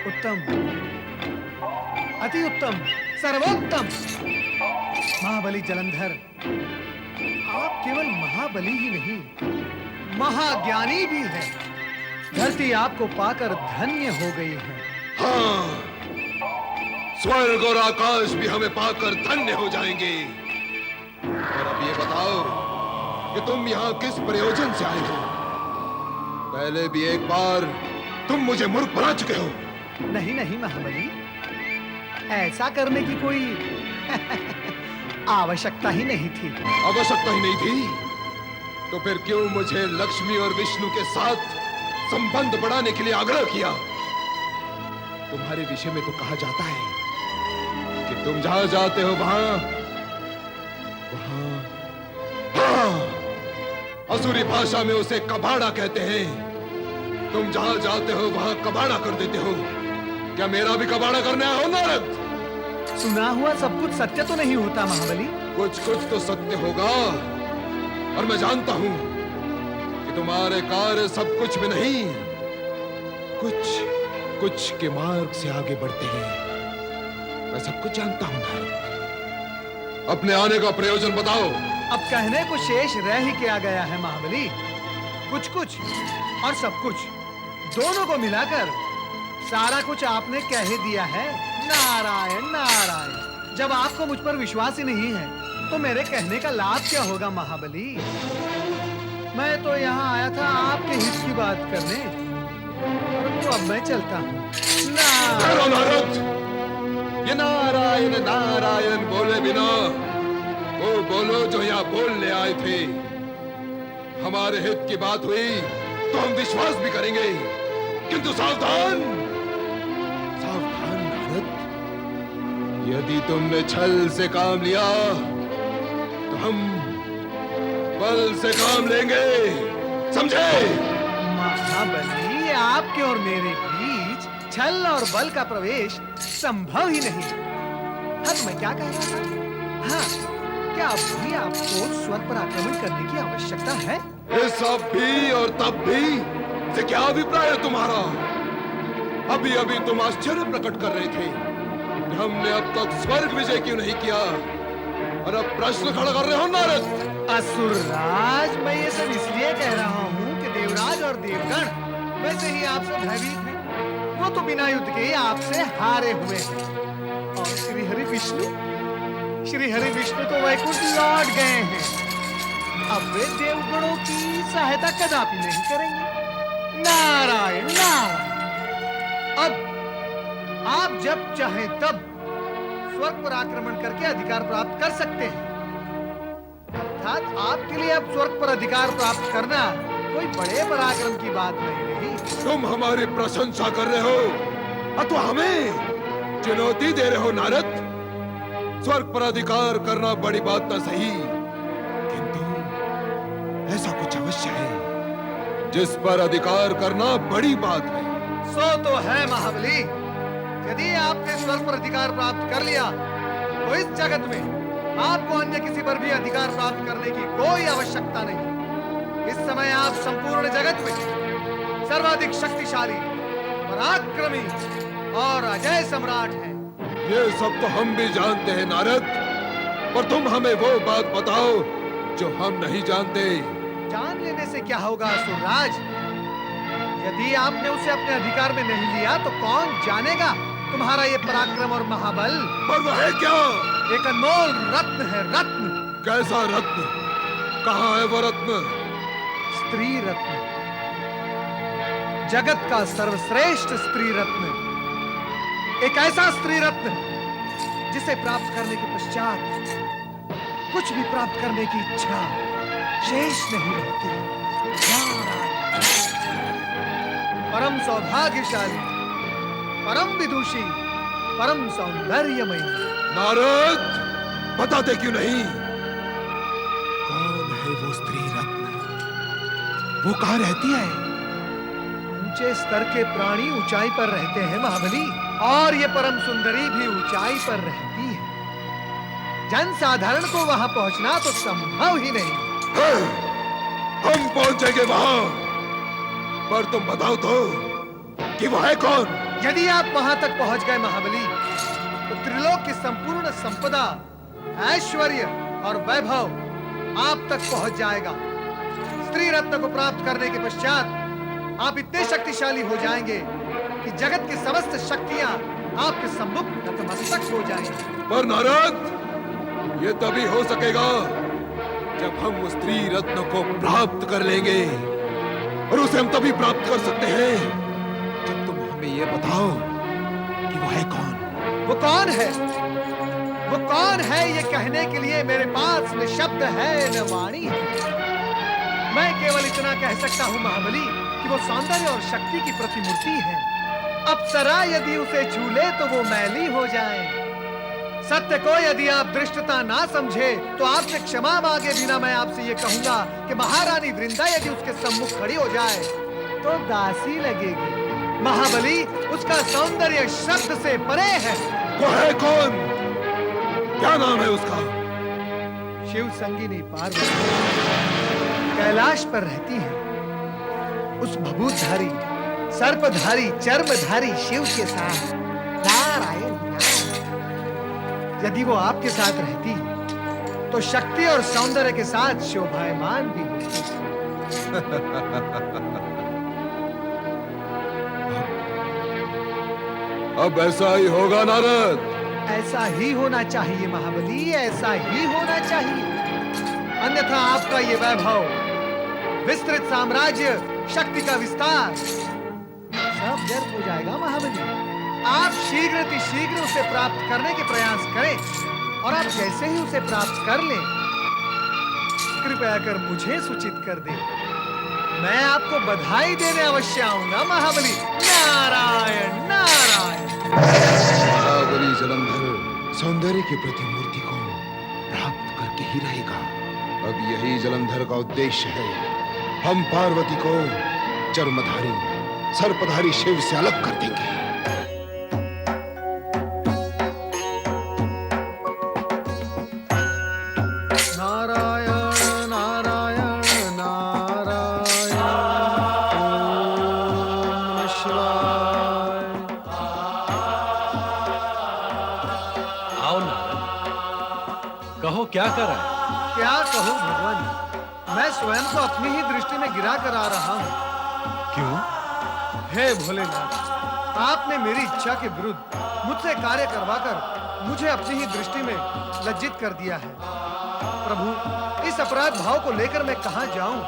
उत्तम, अति उत्तम, सर्वोत्तम। महाबली जलंधर, आप केवल महाबली ही नहीं, महाज्ञानी भी हैं। धरती आपको पाकर धन्य हो गई है। हाँ, स्वर्ग और आकाश भी हमें पाकर धन्य हो जाएंगे। और अब ये बताओ कि तुम यहाँ किस प्रयोजन से आए हो? पहले भी एक बार तुम मुझे मूर्ख बना चुके हो। नहीं नहीं महाबली, ऐसा करने की कोई आवश्यकता ही नहीं थी। आवश्यकता ही नहीं थी तो फिर क्यों मुझे लक्ष्मी और विष्णु के साथ संबंध बढ़ाने के लिए आग्रह किया? तुम्हारे विषय में तो कहा जाता है कि तुम जहां जाते हो वहां असुरी भाषा में उसे कबाड़ा कहते हैं। तुम जहां जाते हो वहां कबाड़ा कर देते हो। क्या मेरा भी कबाड़ा करने आए हो नारद? सुना हुआ सब कुछ सत्य तो नहीं होता महाबली। कुछ कुछ तो सत्य होगा, और मैं जानता हूं कि तुम्हारे कार्य सब कुछ में नहीं, कुछ कुछ के मार्ग से आगे बढ़ते हैं। मैं सब कुछ जानता हूं नारद। अपने आने का प्रयोजन बताओ। अब कहने को शेष रह ही क्या गया है महाबली। कुछ कुछ और सब कुछ दोनों को मिलाकर सारा कुछ आपने कह ही दिया है। नारायण नारायण। जब आपको मुझ पर विश्वास ही नहीं है तो मेरे कहने का लाभ क्या होगा महाबली? मैं तो यहाँ आया था आपके हित की बात करने, परंतु अब मैं चलता हूँ। नारद, ये नारायण नारायण बोले बिना वो बोलो जो यहाँ बोलने आए थे। हमारे हित की बात हुई तो हम विश्वास भी करेंगे, किंतु सावधान सावधान नारद। यदि तुमने छल से काम लिया तो हम बल से काम लेंगे, समझे? महाबली, आपके और मेरे बीच छल और बल का प्रवेश संभव ही नहीं। हाँ, तो मैं क्या कह रहा था? हाँ, क्या अब भी आपको स्वर्ग पर आक्रमण करने की आवश्यकता है? ये सब भी और तब भी से क्या अभिप्राय है तुम्हारा? अभी अभी तुम आश्चर्य प्रकट कर रहे थे कि हमने अब तक स्वर्ग विजय क्यों नहीं किया, और अब प्रश्न खड़ा कर रहे हो नारद? असुरराज, मैं ये सब इसलिए कह रहा हूँ कि देवराज और देवगण वैसे ही आपसे भयभीत हैं। वो तो बिना युद्ध के ही आपसे हारे हुए हैं। और श्री हरि विष्णु तो वैकुंठ लौट गए हैं। अब वे देवगणों की सहायता कदापि नहीं करेंगे। नारायण नारायण। अब आप जब चाहे तब स्वर्ग पर आक्रमण करके अधिकार प्राप्त कर सकते हैं। अर्थात आपके लिए अब स्वर्ग पर अधिकार प्राप्त करना कोई बड़े पराक्रम की बात नहीं रही। तुम हमारी प्रशंसा कर रहे हो अथवा हमें चुनौती दे रहे हो नारद? स्वर्ग पर अधिकार करना बड़ी बात न सही, किंतु ऐसा कुछ अवश्य है जिस पर अधिकार करना बड़ी बात है। सो तो है महाबली। यदि आपने स्वर्ग पर अधिकार प्राप्त कर लिया तो इस जगत में आपको अन्य किसी पर भी अधिकार प्राप्त करने की कोई आवश्यकता नहीं। इस समय आप संपूर्ण जगत में सर्वाधिक शक्तिशाली, पराक्रमी और अजय सम्राट हैं। ये सब तो हम भी जानते हैं नारद, पर तुम हमें वो बात बताओ जो हम नहीं जानते। जान लेने से क्या होगा असुरराज? यदि आपने उसे अपने अधिकार में नहीं लिया तो कौन जानेगा तुम्हारा ये पराक्रम और महाबल। पर वह है क्या? एक अनमोल रत्न है, रत्न। कैसा रत्न? कहाँ है वो रत्न? स्त्री रत्न, जगत का सर्वश्रेष्ठ स्त्री रत्न। एक ऐसा स्त्री रत्न जिसे प्राप्त करने के पश्चात कुछ भी प्राप्त करने की इच्छा शेष नहीं रहती। परम सौभाग्यशाली, परम विदुषी, परम सौंदर्यमयी। नारद, बताते क्यों नहीं? कौन है वो स्त्री रत्न? वो कहाँ रहती है? ऊंचे स्तर के प्राणी ऊंचाई पर रहते हैं महाबली, और ये परम सुंदरी भी ऊंचाई पर रहती है। जन साधारण को वहां पहुंचना तो संभव ही नहीं। हम पहुंचेंगे वहां, पर तुम बताओ तो कि वो है कौन? यदि आप वहां तक पहुंच गए महाबली, तो त्रिलोक की संपूर्ण संपदा, ऐश्वर्य और वैभव आप तक पहुंच जाएगा। स्त्री रत्न को प्राप्त करने के पश्चात आप इतने शक्तिशाली हो जाएंगे कि जगत की समस्त शक्तियां आपके सम्मुख नतमस्तक हो जाएंगी। पर नारद, ये तभी हो सकेगा जब हम उस स्त्री रत्न को प्राप्त कर लेंगे, और उसे हम तभी प्राप्त कर सकते हैं जब तुम हमें ये बताओ कि वह है कौन। वो कौन है? वो कौन है ये कहने के लिए मेरे पास न शब्द है न वाणी है। मैं केवल इतना कह सकता हूँ महाबली कि वो सौंदर्य और शक्ति की प्रतिमूर्ति है। अप्सरा यदि उसे छू ले तो वो मैली हो जाए। सत्य को यदि आप दृष्टता ना समझे तो आपसे क्षमा मांगे बिना मैं आपसे ये कहूंगा कि महारानी वृंदा यदि उसके सम्मुख खड़ी हो जाए तो दासी लगेगी। महाबली, उसका सौंदर्य शब्द से परे है। वो है कौन? क्या नाम है उसका? शिव संगिनी पार्वती कैलाश पर रहती है। उस भभूतधारी, सर्पधारी, चर्मधारी शिव के साथ नारायण नारायण। यदि वो आपके साथ रहती तो शक्ति और सौंदर्य के साथ शोभायमान भी होती। अब ऐसा ही होगा नारद। ऐसा ही होना चाहिए महाबली, ऐसा ही होना चाहिए। अन्यथा आपका ये वैभव, विस्तृत साम्राज्य, शक्ति का विस्तार सब व्यर्थ हो जाएगा महाबली। आप शीघ्र उसे प्राप्त करने के प्रयास करें, और आप जैसे ही उसे प्राप्त कर लें, कृपया कर मुझे सूचित कर दें। मैं आपको बधाई देने अवश्य आऊंगा महाबली। नारायण नारायण। महाबली जलंधर सौंदर्य की प्रतिमूर्ति को प्राप्त करके ही रहेगा। अब यही जलंधर का उद्देश्य है। हम पार्वती को चर्मधारी, सर्पधारी शिव से अलग कर देंगे। नारायण नारायण नारायण, ओम शिवाय। आओ नारद, कहो क्या कर रहा है? क्या कहूँ भगवान, मैं स्वयं को अपनी ही दृष्टि में गिरा कर आ रहा हूँ। क्यों? हे भोलेनाथ, आपने मेरी इच्छा के विरुद्ध मुझसे कार्य करवाकर मुझे अपनी ही दृष्टि में लज्जित कर दिया है। प्रभु, इस अपराध भाव को लेकर मैं कहां जाऊं?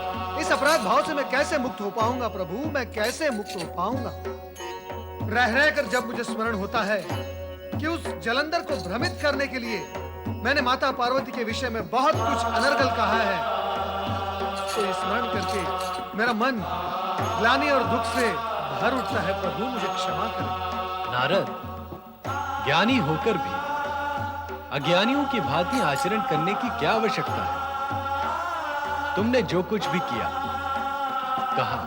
इस अपराध भाव से मैं कैसे मुक्त हो पाऊंगा? प्रभु, मैं कैसे मुक्त हो पाऊंगा? रह कर जब मुझे स्मरण होता है कि उस जलंधर को भ्रमित करने के लिए मैंने माता पार्वती के विषय में बहुत कुछ अनर्गल कहा है, तो ये स्मरण करके मेरा मन ग्लानि और दुख से भर उठता है। प्रभु, मुझे क्षमा करें। नारद, ज्ञानी होकर भी अज्ञानियों की भांति आचरण करने की क्या आवश्यकता है? तुमने जो कुछ भी किया, कहा,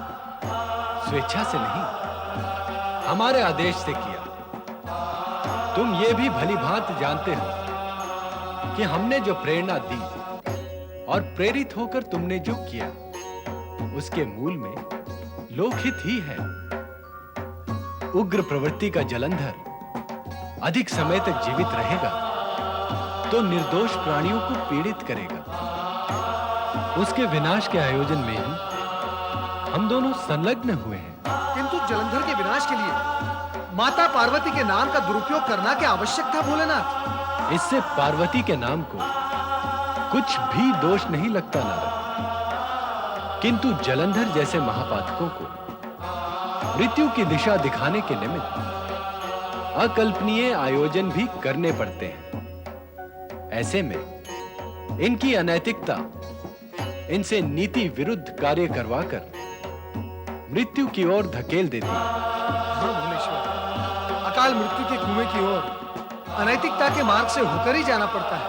स्वेच्छा से नहीं, हमारे आदेश से किया। तुम ये भी भली भांति जानते हो कि हमने जो प्रेरणा दी और प्रेरित होकर तुमने जो किया, उसके मूल में लोकहित ही है। उग्र प्रवृत्ति का जलंधर अधिक समय तक जीवित रहेगा तो निर्दोष प्राणियों को पीड़ित करेगा। उसके विनाश के आयोजन में ही हम दोनों संलग्न हुए हैं। किंतु जलंधर के विनाश के लिए माता पार्वती के नाम का दुरुपयोग करना क्या आवश्यक था भोलेनाथ? इससे पार्वती के नाम को कुछ भी दोष नहीं लगता नारद, किंतु जलंधर जैसे महापातकों को मृत्यु की दिशा दिखाने के निमित्त अकल्पनीय आयोजन भी करने पड़ते हैं। ऐसे में इनकी अनैतिकता इनसे नीति विरुद्ध कार्य करवाकर मृत्यु की ओर धकेल देती है। हाँ भुवनेश्वर, अकाल मृत्यु के कुएं की ओर अनैतिकता के मार्ग से होकर ही जाना पड़ता है।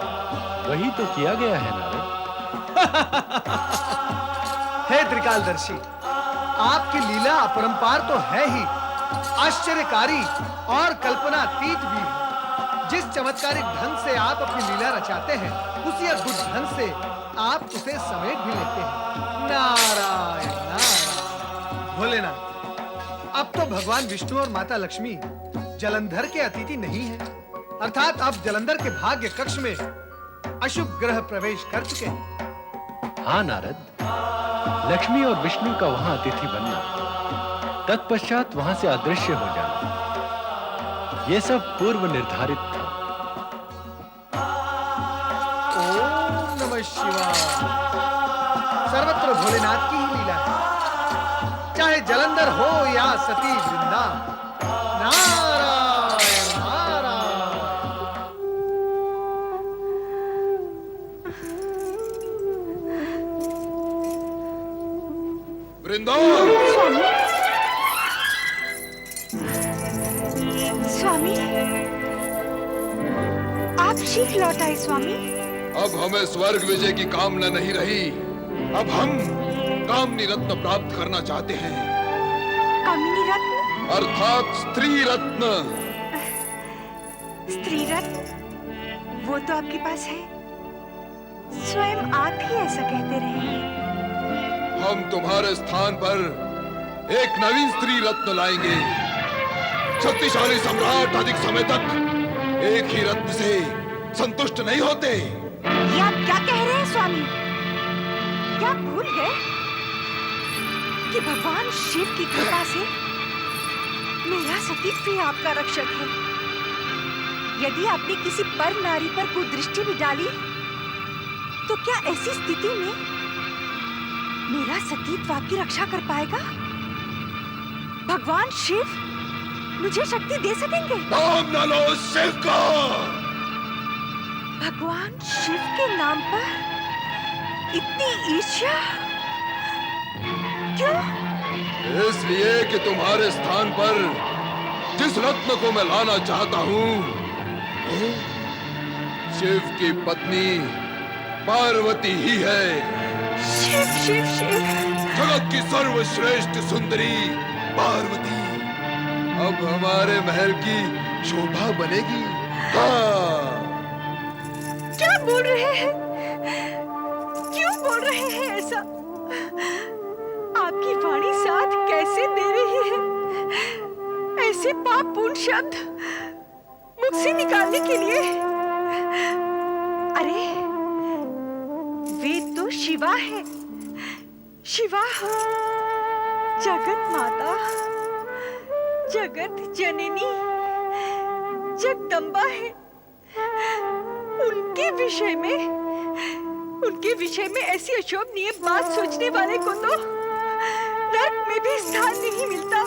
वही तो किया गया है नारद। हे त्रिकालदर्शी, आपकी लीला अपरंपार तो है ही, आश्चर्यकारी और कल्पनातीत भी है। जिस चमत्कारिक ढंग से आप अपनी लीला रचाते हैं, उसी अद्भुत ढंग से आप उसे समेट भी लेते हैं। नारायण नारायण। भोलेनाथ, अब तो भगवान विष्णु और माता लक्ष्मी जलंधर के अतिथि नहीं है, अर्थात अब जलंधर के भाग्य कक्ष में अशुभ ग्रह प्रवेश कर चुके हैं। हाँ नारद, लक्ष्मी और विष्णु का वहां अतिथि बनना, तत्पश्चात वहां से अदृश्य हो जाना, यह सब पूर्व निर्धारित था। ओम नमः शिवाय। सर्वत्र भोलेनाथ की ही लीला है, चाहे जलंधर हो या सती वृंदा। नारायण नारायण। वृंदा, स्वामी, आप शीघ्र लौट आए स्वामी। अब हमें स्वर्ग विजय की कामना नहीं रही, अब हम कामनी रत्न प्राप्त करना चाहते हैं। कामिनी रत्न? अर्थात स्त्री रत्न। स्त्री रत्न? वो तो आपके पास है, स्वयं आप ही ऐसा कहते रहे हैं। हम तुम्हारे स्थान पर एक नवीन स्त्री रत्न लाएंगे। शक्तिशाली सम्राट अधिक समय तक एक ही रत्न से संतुष्ट नहीं होते। ये आप क्या कह रहे हैं स्वामी? क्या आप भूल गए कि भगवान शिव की कृपा से मेरा सतीत्व ही आपका रक्षक है। यदि आपने किसी पर नारी पर कुदृष्टि भी डाली, तो क्या ऐसी स्थिति में मेरा सतीत्व आपकी रक्षा कर पाएगा? भगवान शिव मुझे शक्ति दे सकेंगे? नाम न लो शिव का। भगवान शिव के नाम पर इतनी ईर्ष्या क्यों? इसलिए कि तुम्हारे स्थान पर जिस रत्न को मैं लाना चाहता हूँ, वो शिव की पत्नी पार्वती ही है। शिव शिव शिव, जगत की सर्वश्रेष्ठ सुंदरी पार्वती अब हमारे महल की शोभा बनेगी। हाँ। क्या बोल रहे हैं? क्यों बोल रहे हैं ऐसा? आपकी वाणी साथ कैसे दे रही है? ऐसे पापपूर्ण शब्द मुख से निकालने के लिए? अरे वेद तो शिवा है, शिवा जगत माता, जगत जननी, जगदम्बा है। उनके विषय में ऐसी अशोभनीय बात सोचने वाले को तो नर्क में भी स्थान नहीं मिलता,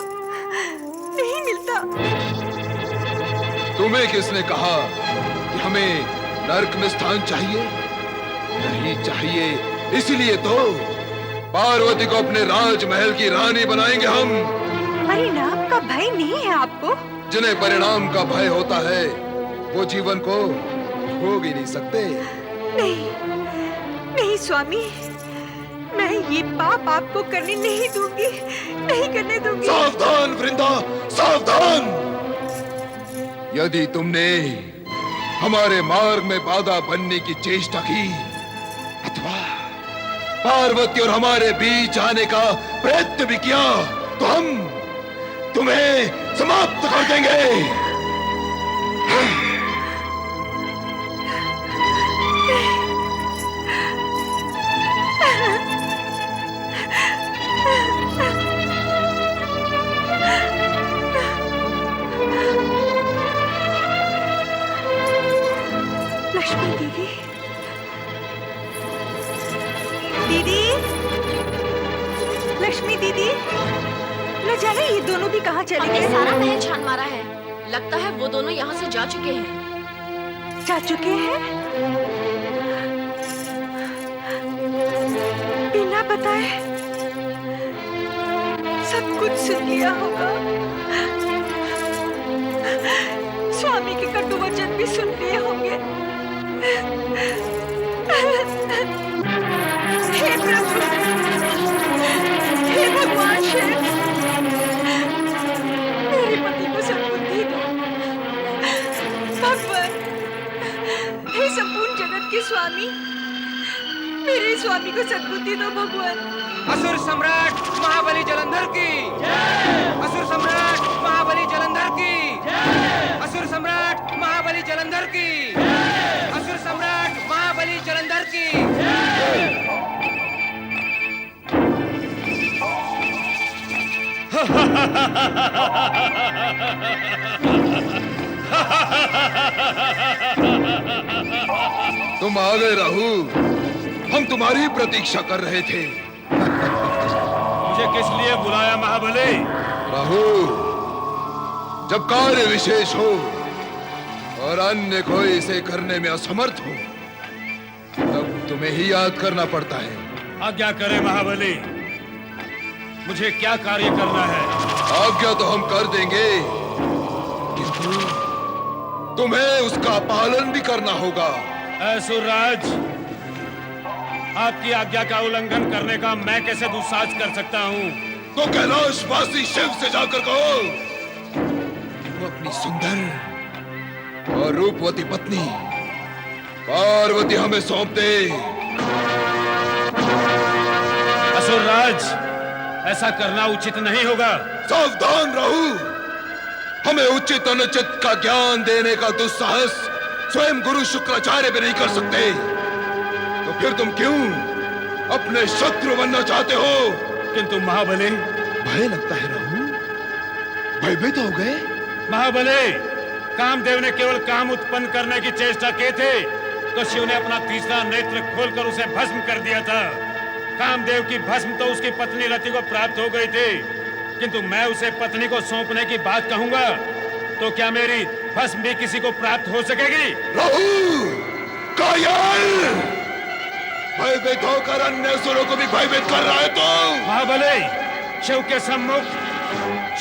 नहीं मिलता। तुम्हें किसने कहा कि हमें नर्क में स्थान चाहिए? नहीं चाहिए। इसलिए तो पार्वती को अपने राजमहल की रानी बनाएंगे हम। परिणाम का भय नहीं है आपको? जिन्हें परिणाम का भय होता है वो जीवन को भोग ही नहीं सकते। नहीं नहीं स्वामी, मैं ये पाप आपको करने नहीं दूंगी, नहीं करने दूंगी। सावधान वृंदा, सावधान। यदि तुमने हमारे मार्ग में बाधा बनने की चेष्टा की अथवा पार्वती और हमारे बीच आने का प्रयत्न भी किया, तो हम तुम्हें समाप्त कर देंगे। लक्ष्मी दीदी, दीदी, लक्ष्मी दीदी, न जाने ये दोनों भी कहाँ चले हमने गए? सारा महल छान मारा है, लगता है वो दोनों यहाँ से जा चुके हैं। जा चुके हैं? बिना बताए सब कुछ सुन लिया होगा। स्वामी के कटु वचन भी सुन लिए होंगे। हे प्रभु, हे भगवान शिव, मेरे पति को सद्बुद्धि दो। भगवान, हे संपूर्ण जगत के स्वामी, मेरे स्वामी को सद्बुद्धि दो भगवान। असुर सम्राट महाबली जलंधर की जय। असुर सम्राट तुम आ गए राहु। हम तुम्हारी प्रतीक्षा कर रहे थे। मुझे किस लिए बुलाया महाबली? राहु, जब कार्य विशेष हो और अन्य कोई इसे करने में असमर्थ हो, तब तुम्हें ही याद करना पड़ता है। आज्ञा करे महाबली, मुझे क्या कार्य करना है? आज्ञा तो हम कर देंगे, किंतु तुम्हें उसका पालन भी करना होगा। असुरराज, आपकी आज्ञा का उल्लंघन करने का मैं कैसे दुस्साहस कर सकता हूँ? तो कैलाशवासी शिव से जाकर कहो कि वो अपनी सुंदर और रूपवती पत्नी पार्वती हमें सौंप दे। असुरराज, ऐसा करना उचित नहीं होगा। सावधान रहो। हमें उचित अनुचित का ज्ञान देने का दुस्साहस स्वयं गुरु शुक्राचार्य भी नहीं कर सकते। तो फिर तुम क्यों अपने शत्रु बनना चाहते हो? किंतु महाबली, भय लगता है राहु, भयभीत हो गए। महाबली, कामदेव ने केवल काम उत्पन्न करने की चेष्टा की थी तो शिव ने अपना तीसरा नेत्र खोलकर उसे भस्म कर दिया था। कामदेव की भस्म तो उसकी पत्नी रति को प्राप्त हो गई थी, किंतु मैं उसे पत्नी को सौंपने की बात कहूंगा तो क्या मेरी भस्म भी किसी को प्राप्त हो सकेगी? राहु, कायल, भयभीत होकर अन्य असुरों को भी भयभीत कर रहा है तो? महाबली, शिव के सम्मुख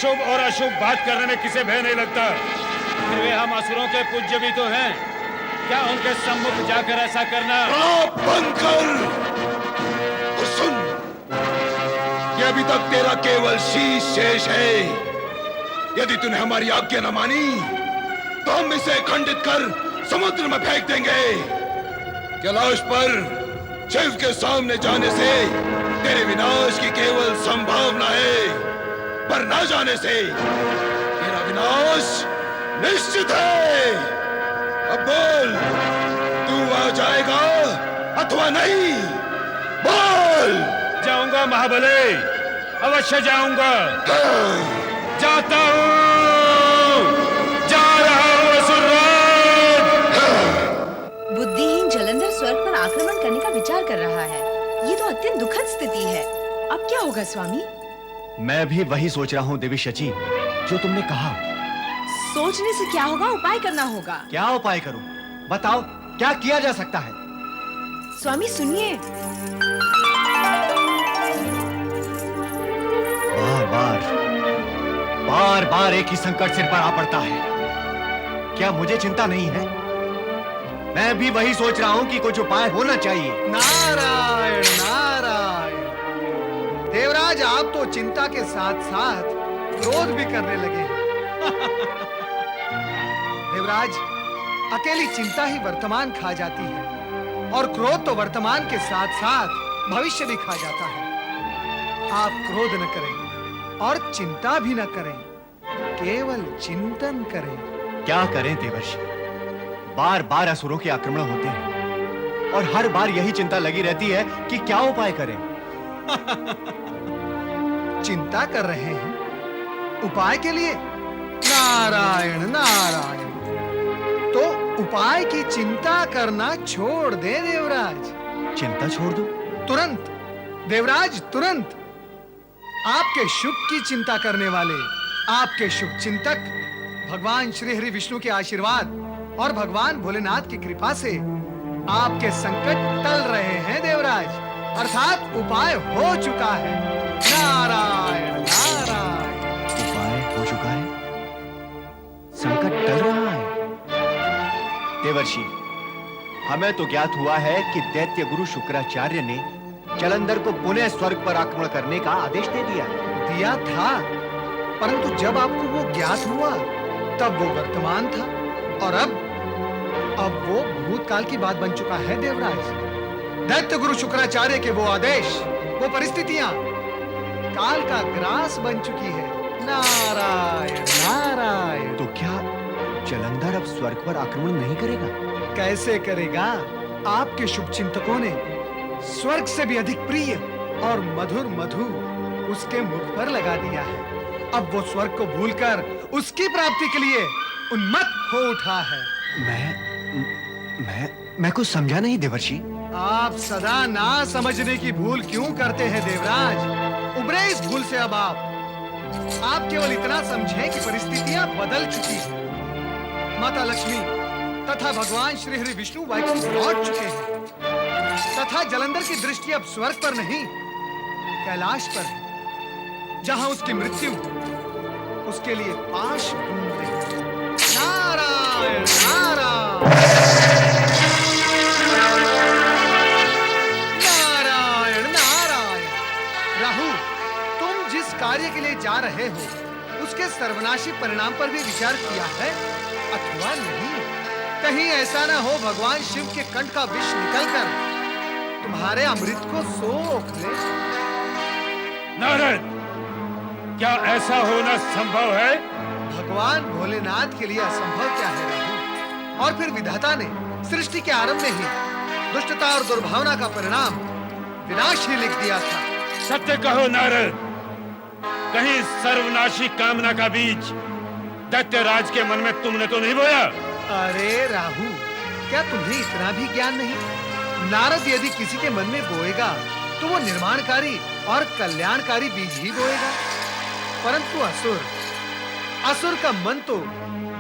शुभ और अशुभ बात करने में किसे भय नहीं लगता। फिर वे हम असुरों के पूज्य भी तो हैं, क्या उनके सम्मुख जाकर ऐसा करना? आप बंद कर और सुन, कि अभी तक तेरा केवल शीश शेष है। यदि तूने हमारी आज्ञा न मानी तो हम इसे खंडित कर समुद्र में फेंक देंगे। कैलाश पर शिव के सामने जाने से तेरे विनाश की केवल संभावना है, पर न जाने से तेरा विनाश निश्चित है। अब बोल, तू आ जाएगा अथवा नहीं? बोल। जाऊंगा महाबली, अवश्य जाऊंगा। जाता हूँ, जा रहा हूँ असुरराज। बुद्धिहीन जलंधर स्वर्ग पर आक्रमण करने का विचार कर रहा है। ये तो अत्यंत दुखद स्थिति है। अब क्या होगा स्वामी? मैं भी वही सोच रहा हूँ देवी शची, जो तुमने कहा। सोचने से क्या होगा, उपाय करना होगा। क्या उपाय करूं? बताओ, क्या किया जा सकता है? स्वामी सुनिए। बार बार एक ही संकट सिर पर आ पड़ता है। क्या मुझे चिंता नहीं है? मैं भी वही सोच रहा हूं कि कुछ उपाय होना चाहिए। नारायण नारायण। देवराज, आप तो चिंता के साथ साथ क्रोध भी करने लगे हैं। देवराज, अकेली चिंता ही वर्तमान खा जाती है और क्रोध तो वर्तमान के साथ साथ भविष्य भी खा जाता है। आप क्रोध न करें और चिंता भी न करें, केवल चिंतन करें। क्या करें देवर्षि? बार बार असुरों के आक्रमण होते हैं और हर बार यही चिंता लगी रहती है कि क्या उपाय करें। चिंता कर रहे हैं उपाय के लिए? नारायण नारायण। तो उपाय की चिंता करना छोड़ दे देवराज। चिंता छोड़ दो? तुरंत देवराज, तुरंत। आपके शुभ की चिंता करने वाले, आपके शुभ चिंतक भगवान श्री हरि विष्णु के आशीर्वाद और भगवान भोलेनाथ की कृपा से आपके संकट टल रहे हैं देवराज, अर्थात उपाय हो चुका है। नारायण नारायण। उपाय हो चुका है, संकट टल रहा है। देवर्षि, हमें तो ज्ञात हुआ है कि दैत्य गुरु शुक्राचार्य ने जलंधर को पुनः स्वर्ग पर आक्रमण करने का आदेश दे दिया था, परंतु जब आपको वो ज्ञात हुआ तब वो वर्तमान था और अब वो भूतकाल की बात बन चुका है देवराज। दैत्य गुरु शुक्राचार्य के वो आदेश, वो परिस्थितियां काल का ग्रास बन चुकी है। नारायण नारायण। तो क्या जलंधर अब स्वर्ग पर आक्रमण नहीं करेगा? कैसे करेगा? आपके शुभ चिंतकों ने स्वर्ग से भी अधिक प्रिय और मधुर मधु उसके मुख पर लगा दिया है। अब वो स्वर्ग को भूलकर उसकी प्राप्ति के लिए उन्मत्त हो उठा है। मैं कुछ समझा नहीं देवर्षि। आप सदा ना समझने की भूल क्यों करते हैं देवराज? उबरे इस भूल से अब आप केवल इतना समझें कि परिस्थितियां बदल चुकी हैं। माता लक्ष्मी तथा भगवान श्री हरि विष्णु वैकुंठ लौट चुके हैं तथा जलंधर की दृष्टि अब स्वर्ग पर नहीं कैलाश पर है, जहां उसकी मृत्यु उसके लिए पाश बूंद रही है। नारायण नारायण नारायण नारायण। राहु, तुम जिस कार्य के लिए जा रहे हो उसके सर्वनाशी परिणाम पर भी विचार किया है अथवा नहीं? कहीं ऐसा ना हो भगवान शिव के कंठ का विष निकलकर तुम्हारे अमृत को सोख ले। नारद, क्या ऐसा होना संभव है? भगवान भोलेनाथ के लिए असंभव क्या है राहु? और फिर विधाता ने सृष्टि के आरंभ में ही दुष्टता और दुर्भावना का परिणाम विनाश ही लिख दिया था। सत्य कहो नारद, कहीं सर्वनाशी कामना का बीज दैत्यराज के मन में तुमने तो नहीं बोया? अरे राहु, क्या तुम्हें इतना भी ज्ञान नहीं? नारद यदि किसी के मन में बोएगा तो वो निर्माणकारी और कल्याणकारी बीज ही बोएगा। परंतु असुर का मन तो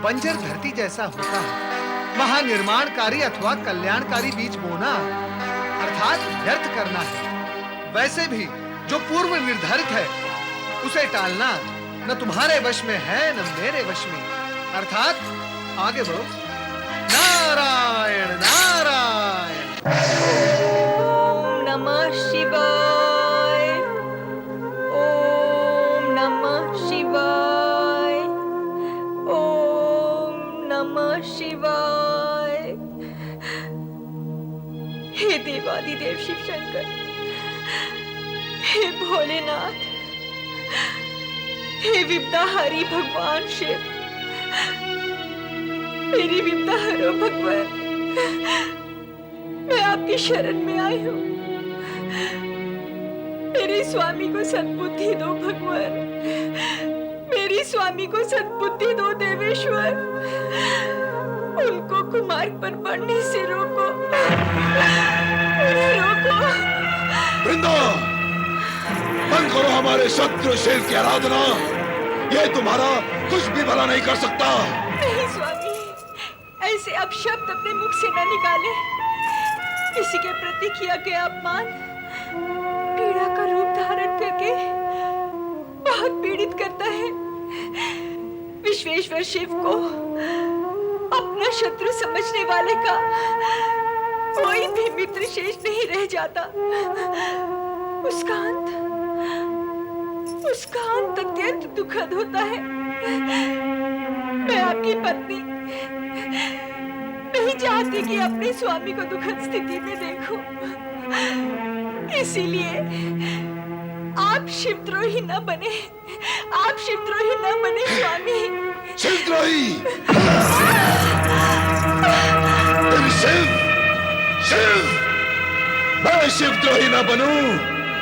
बंजर धरती जैसा होता है। वहां निर्माणकारी अथवा कल्याणकारी बीज बोना अर्थात व्यर्थ करना है। वैसे भी जो पूर्व निर्धारित है उसे टालना न तुम्हारे वश में है न मेरे वश में। अर्थात आगे बढ़ो। नारायण नारायण। ओम नमः शिवाय। ओम नमः शिवाय। ओम नमः शिवाय। हे देवादिदेव शिव शंकर, हे भोलेनाथ, हे विद्याहारी भगवान शिव, मेरी विपदा हरो भगवान। मैं आपकी शरण में आई हूँ। मेरे स्वामी को सद्बुद्धि दो भगवान। मेरी स्वामी को सद्बुद्धि दो देवेश्वर। उनको कुमार्ग पर बढ़ने से रोको, उन्हें रोको। वृंदा, बंद करो हमारे शत्रु शिव की आराधना। ये तुम्हारा कुछ भी भला नहीं कर सकता। नहीं स्वामी, ऐसे अपशब्द अपने मुख से न निकाले। किसी के प्रति किया गया अपमान पीड़ा का रूप धारण करके बहुत पीड़ित करता है। विश्वेश्वर शिव को अपना शत्रु समझने वाले का कोई भी मित्र शेष नहीं रह जाता। उसका अंत अत्यंत दुखद होता है। मैं आपकी पत्नी नहीं चाहती कि अपने स्वामी को दुखद स्थिति में देखूं। इसीलिए आप शिवद्रोही न बने। आप शिवद्रोही न बने स्वामी। शिवद्रोही? शिव, मैं शिवद्रोही न बनूं,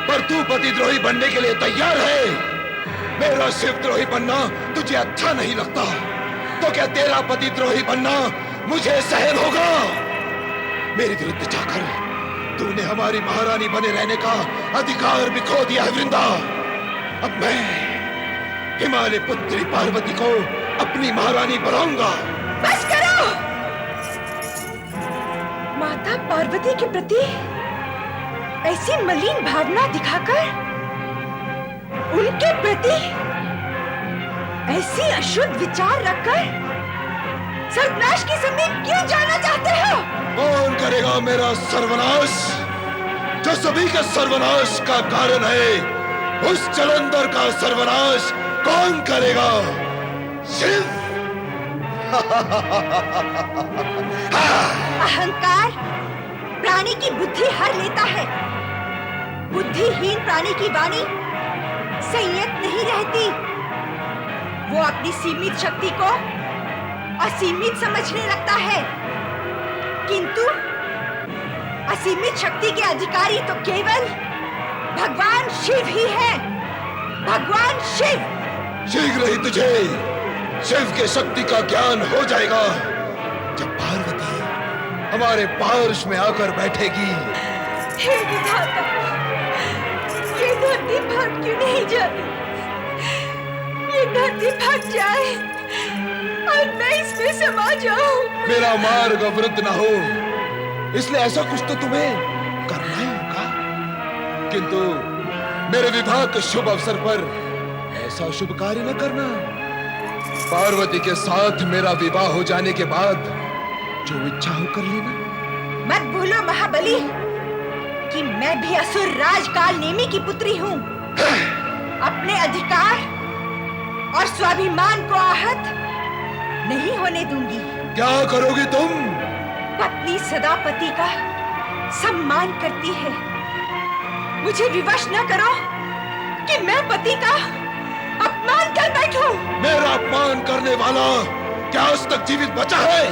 पर तू पतिद्रोही बनने के लिए तैयार है। मेरा शिवद्रोही बनना तुझे अच्छा नहीं लगता, तो क्या तेरा पतिद्रोही बनना मुझे सहन होगा? मेरे विरुद्ध जाकर तूने हमारी महारानी बने रहने का अधिकार भी खो दिया है वृंदा। अब मैं हिमालय पुत्री पार्वती को अपनी महारानी बनाऊंगा। बस करो। माता पार्वती के प्रति ऐसी मलिन भावना दिखाकर उनके प्रति ऐसी अशुद्ध विचार रखकर सर्वनाश की समीप क्यों जाना चाहते हो? कौन करेगा मेरा सर्वनाश? जो सभी के सर्वनाश का कारण है, उस जलंधर का सर्वनाश कौन करेगा? शिव। अहंकार प्राणी की बुद्धि हर लेता है। बुद्धिहीन प्राणी की वाणी संयत नहीं रहती। वो अपनी सीमित शक्ति को असीमित समझने लगता है, किंतु असीमित शक्ति के अधिकारी तो केवल भगवान शिव ही है। भगवान शिव। शीघ्र ही तुझे शिव के शक्ति का ज्ञान हो जाएगा जब पार्वती हमारे पार्श में आकर बैठेगी। हे विधाता, ये धरती भाग क्यों नहीं जाती? ये धरती भाग जाए और मैं इसमें समा जाऊं। मेरा मार्ग अवरुद्ध ना हो, इसलिए ऐसा कुछ तो तुम्हें करना ही होगा। किंतु मेरे विवाह के शुभ अवसर पर ऐसा शुभ कार्य न करना। पार्वती के साथ मेरा विवाह हो जाने के बाद जो इच्छा हो कर लेना। मत भूलो महाबली कि मैं भी असुर राज काल नेमी की पुत्री हूँ। अपने अधिकार और स्वाभिमान को आहत नहीं होने दूंगी। क्या करोगी तुम? पत्नी सदा पति का सम्मान करती है। मुझे विवश न करो कि मैं पति का अपमान कर बैठूं। मेरा अपमान करने वाला क्या आज तक जीवित बचा है?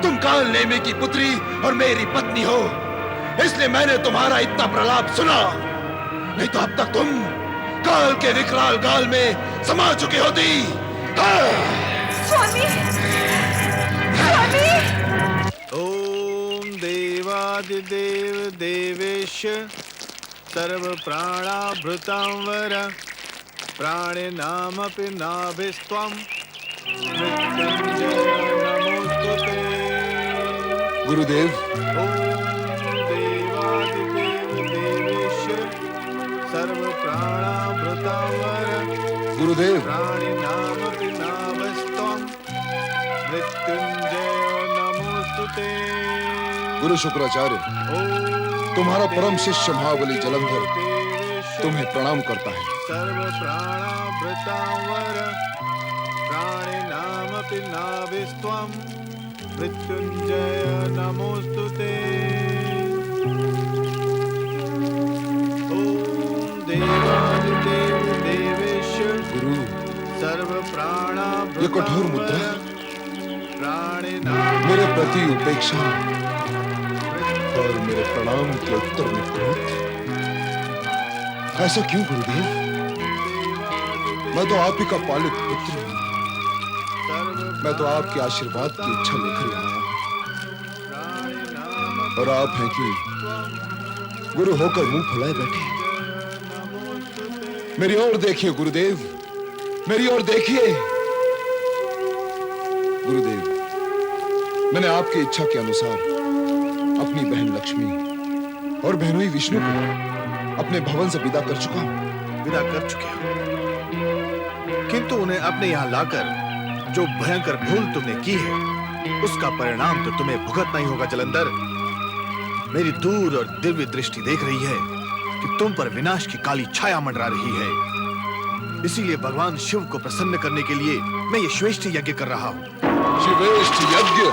तुम काल नेमी की पुत्री और मेरी पत्नी हो, इसलिए मैंने तुम्हारा इतना प्रलाप सुना। नहीं तो अब तक तुम काल के विकराल गाल में समा चुकी होती। स्वामी, स्वामी। ओम देवादिदेव देवेश सर्व प्राणाभृतां वर प्राणिनामपि नाभिस्त्वं मृत्युंजय नमोस्तुते। गुरुदेव, ओम देवादिदेव देवेश सर्व प्राणाभृतां वर गुरुदेव, प्राणिनामपि नाभिस्त्वं मृत्युंजय नमोस्तुते। गुरु शुक्राचार्य, तुम्हारा परम शिष्य महाबली जलंधर तुम्हें प्रणाम करता है। सर्व प्राणाभृतांवर प्राणिनामपि नाभिस्त्वं मृत्युंजय नमोस्तुते। ओम देवादिदेव देवेश गुरु, सर्व प्राणाभृतांवर ये कठोर मुद्रा प्राणिनाम मेरे प्रति उपेक्षा और मेरे प्रणाम के उत्तर में क्रोध, ऐसा क्यों गुरुदेव? मैं तो आप ही का पालित पुत्र हूं। मैं तो आपके आशीर्वाद की इच्छा लेकर आया हूं, और आप हैं कि गुरु होकर मुंह फुलाए बैठे। मेरी ओर देखिए गुरुदेव, मेरी ओर देखिए। गुरुदेव, मैंने आपकी इच्छा के अनुसार अपनी बहन लक्ष्मी और बहनोई विष्णु को अपने भवन से विदा कर चुका हूं। विदा कर चुके हो, किंतु उन्हें अपने यहाँ लाकर जो भयंकर भूल तुमने की है उसका परिणाम तो तुम्हें भुगतना ही होगा जलंधर। मेरी दूर और दिव्य दृष्टि देख रही है कि तुम पर विनाश की काली छाया मंडरा रही है। इसीलिए भगवान शिव को प्रसन्न करने के लिए मैं ये श्रेष्ठ यज्ञ कर रहा हूँ। शिवेष्ठ यज्ञ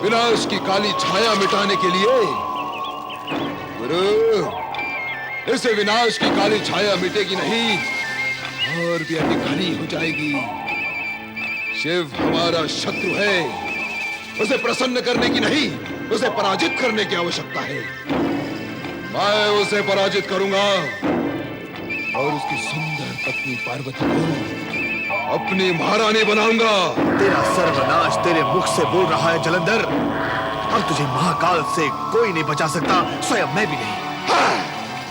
विनाश की काली छाया मिटाने के लिए? गुरु, इससे विनाश की काली छाया मिटेगी नहीं और भी अधिक घनी हो जाएगी। शिव हमारा शत्रु है, उसे प्रसन्न करने की नहीं, उसे पराजित करने की आवश्यकता है। मैं उसे पराजित करूंगा और उसकी सुंदर पत्नी पार्वती को अपनी महारानी बनाऊंगा। तेरा सर्वनाश तेरे मुख से बोल रहा है जलंधर। अब तुझे महाकाल से कोई नहीं बचा सकता, स्वयं मैं भी नहीं।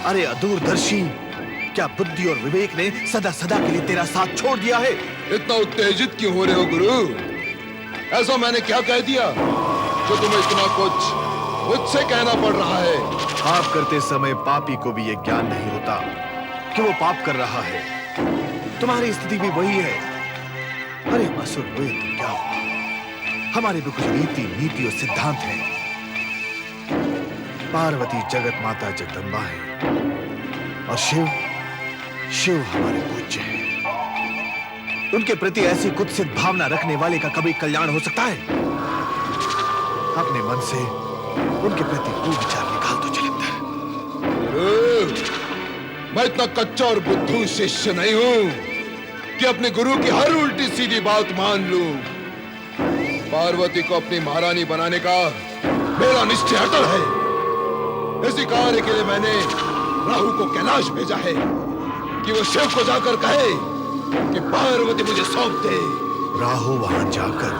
अरे अदूरदर्शी, क्या बुद्धि और विवेक ने सदा सदा के लिए तेरा साथ छोड़ दिया है? इतना उत्तेजित क्यों हो रहे हो गुरु? ऐसा मैंने क्या कह दिया जो तुम्हें इतना कुछ मुझसे कहना पड़ रहा है? पाप करते समय पापी को भी यह ज्ञान नहीं होता कि वो पाप कर रहा है। तुम्हारी स्थिति भी वही है। अरे असुर हुए तो क्या हुआ? हमारे भी कुछ रीति नीति और सिद्धांत हैं। पार्वती जगत माता जगदम्बा है और शिव हमारे पूज्य है। उनके प्रति ऐसी कुत्सित भावना रखने वाले का कभी कल्याण हो सकता है? अपने मन से उनके प्रति कुविचार निकाल दो जलंधर। मैं इतना कच्चा और बुद्धू शिष्य नहीं हूं कि अपने गुरु की हर उल्टी सीधी बात मान लूं। पार्वती को अपनी महारानी बनाने का मेरा निश्चय अटल है। इसी कार्य के लिए मैंने राहु को कैलाश भेजा है कि वो शिव को जाकर कहे कि पार्वती मुझे सौंप दे। राहु वहां जाकर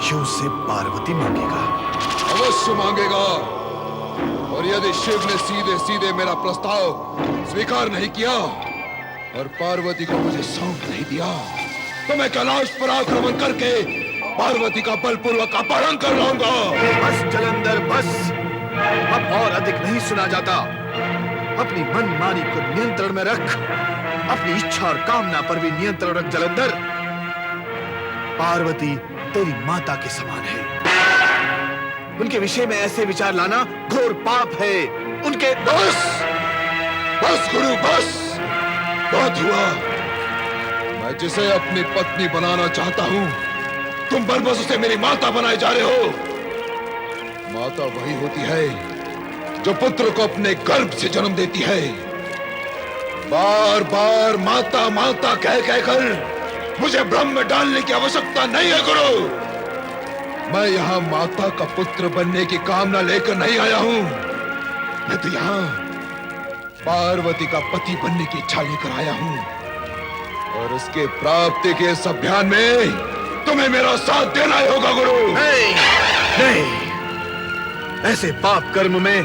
शिव से पार्वती मांगेगा। अवश्य मांगेगा। और यदि शिव ने सीधे सीधे मेरा प्रस्ताव स्वीकार नहीं किया और पार्वती को मुझे सौंप नहीं दिया, तो मैं कैलाश पर आक्रमण करके पार्वती का बलपूर्वक अपहरण कर लाऊंगा। बस जलंधर बस, अब और अधिक नहीं सुना जाता। अपनी मनमानी को नियंत्रण में रख, अपनी इच्छा और कामना पर भी नियंत्रण रख जलंधर। पार्वती तेरी माता के समान है। उनके विषय में ऐसे विचार लाना घोर पाप है। उनके बस बस गुरु बस, बहुत हुआ। मैं जिसे अपनी पत्नी बनाना चाहता हूं, तुम बरबस उसे मेरी माता बनाए जा रहे हो। माता वही होती है जो पुत्र को अपने गर्भ से जन्म देती है। बार बार माता माता कह कहकर मुझे भ्रम में डालने की आवश्यकता नहीं है गुरु। मैं यहां माता का पुत्र बनने की कामना लेकर नहीं आया हूं। मैं तो यहां पार्वती का पति बनने की इच्छा लेकर आया हूं। और उसके प्राप्ति के इस अभियान में तुम्हें मेरा साथ देना ही होगा गुरु। नहीं, नहीं, ऐसे पाप कर्म में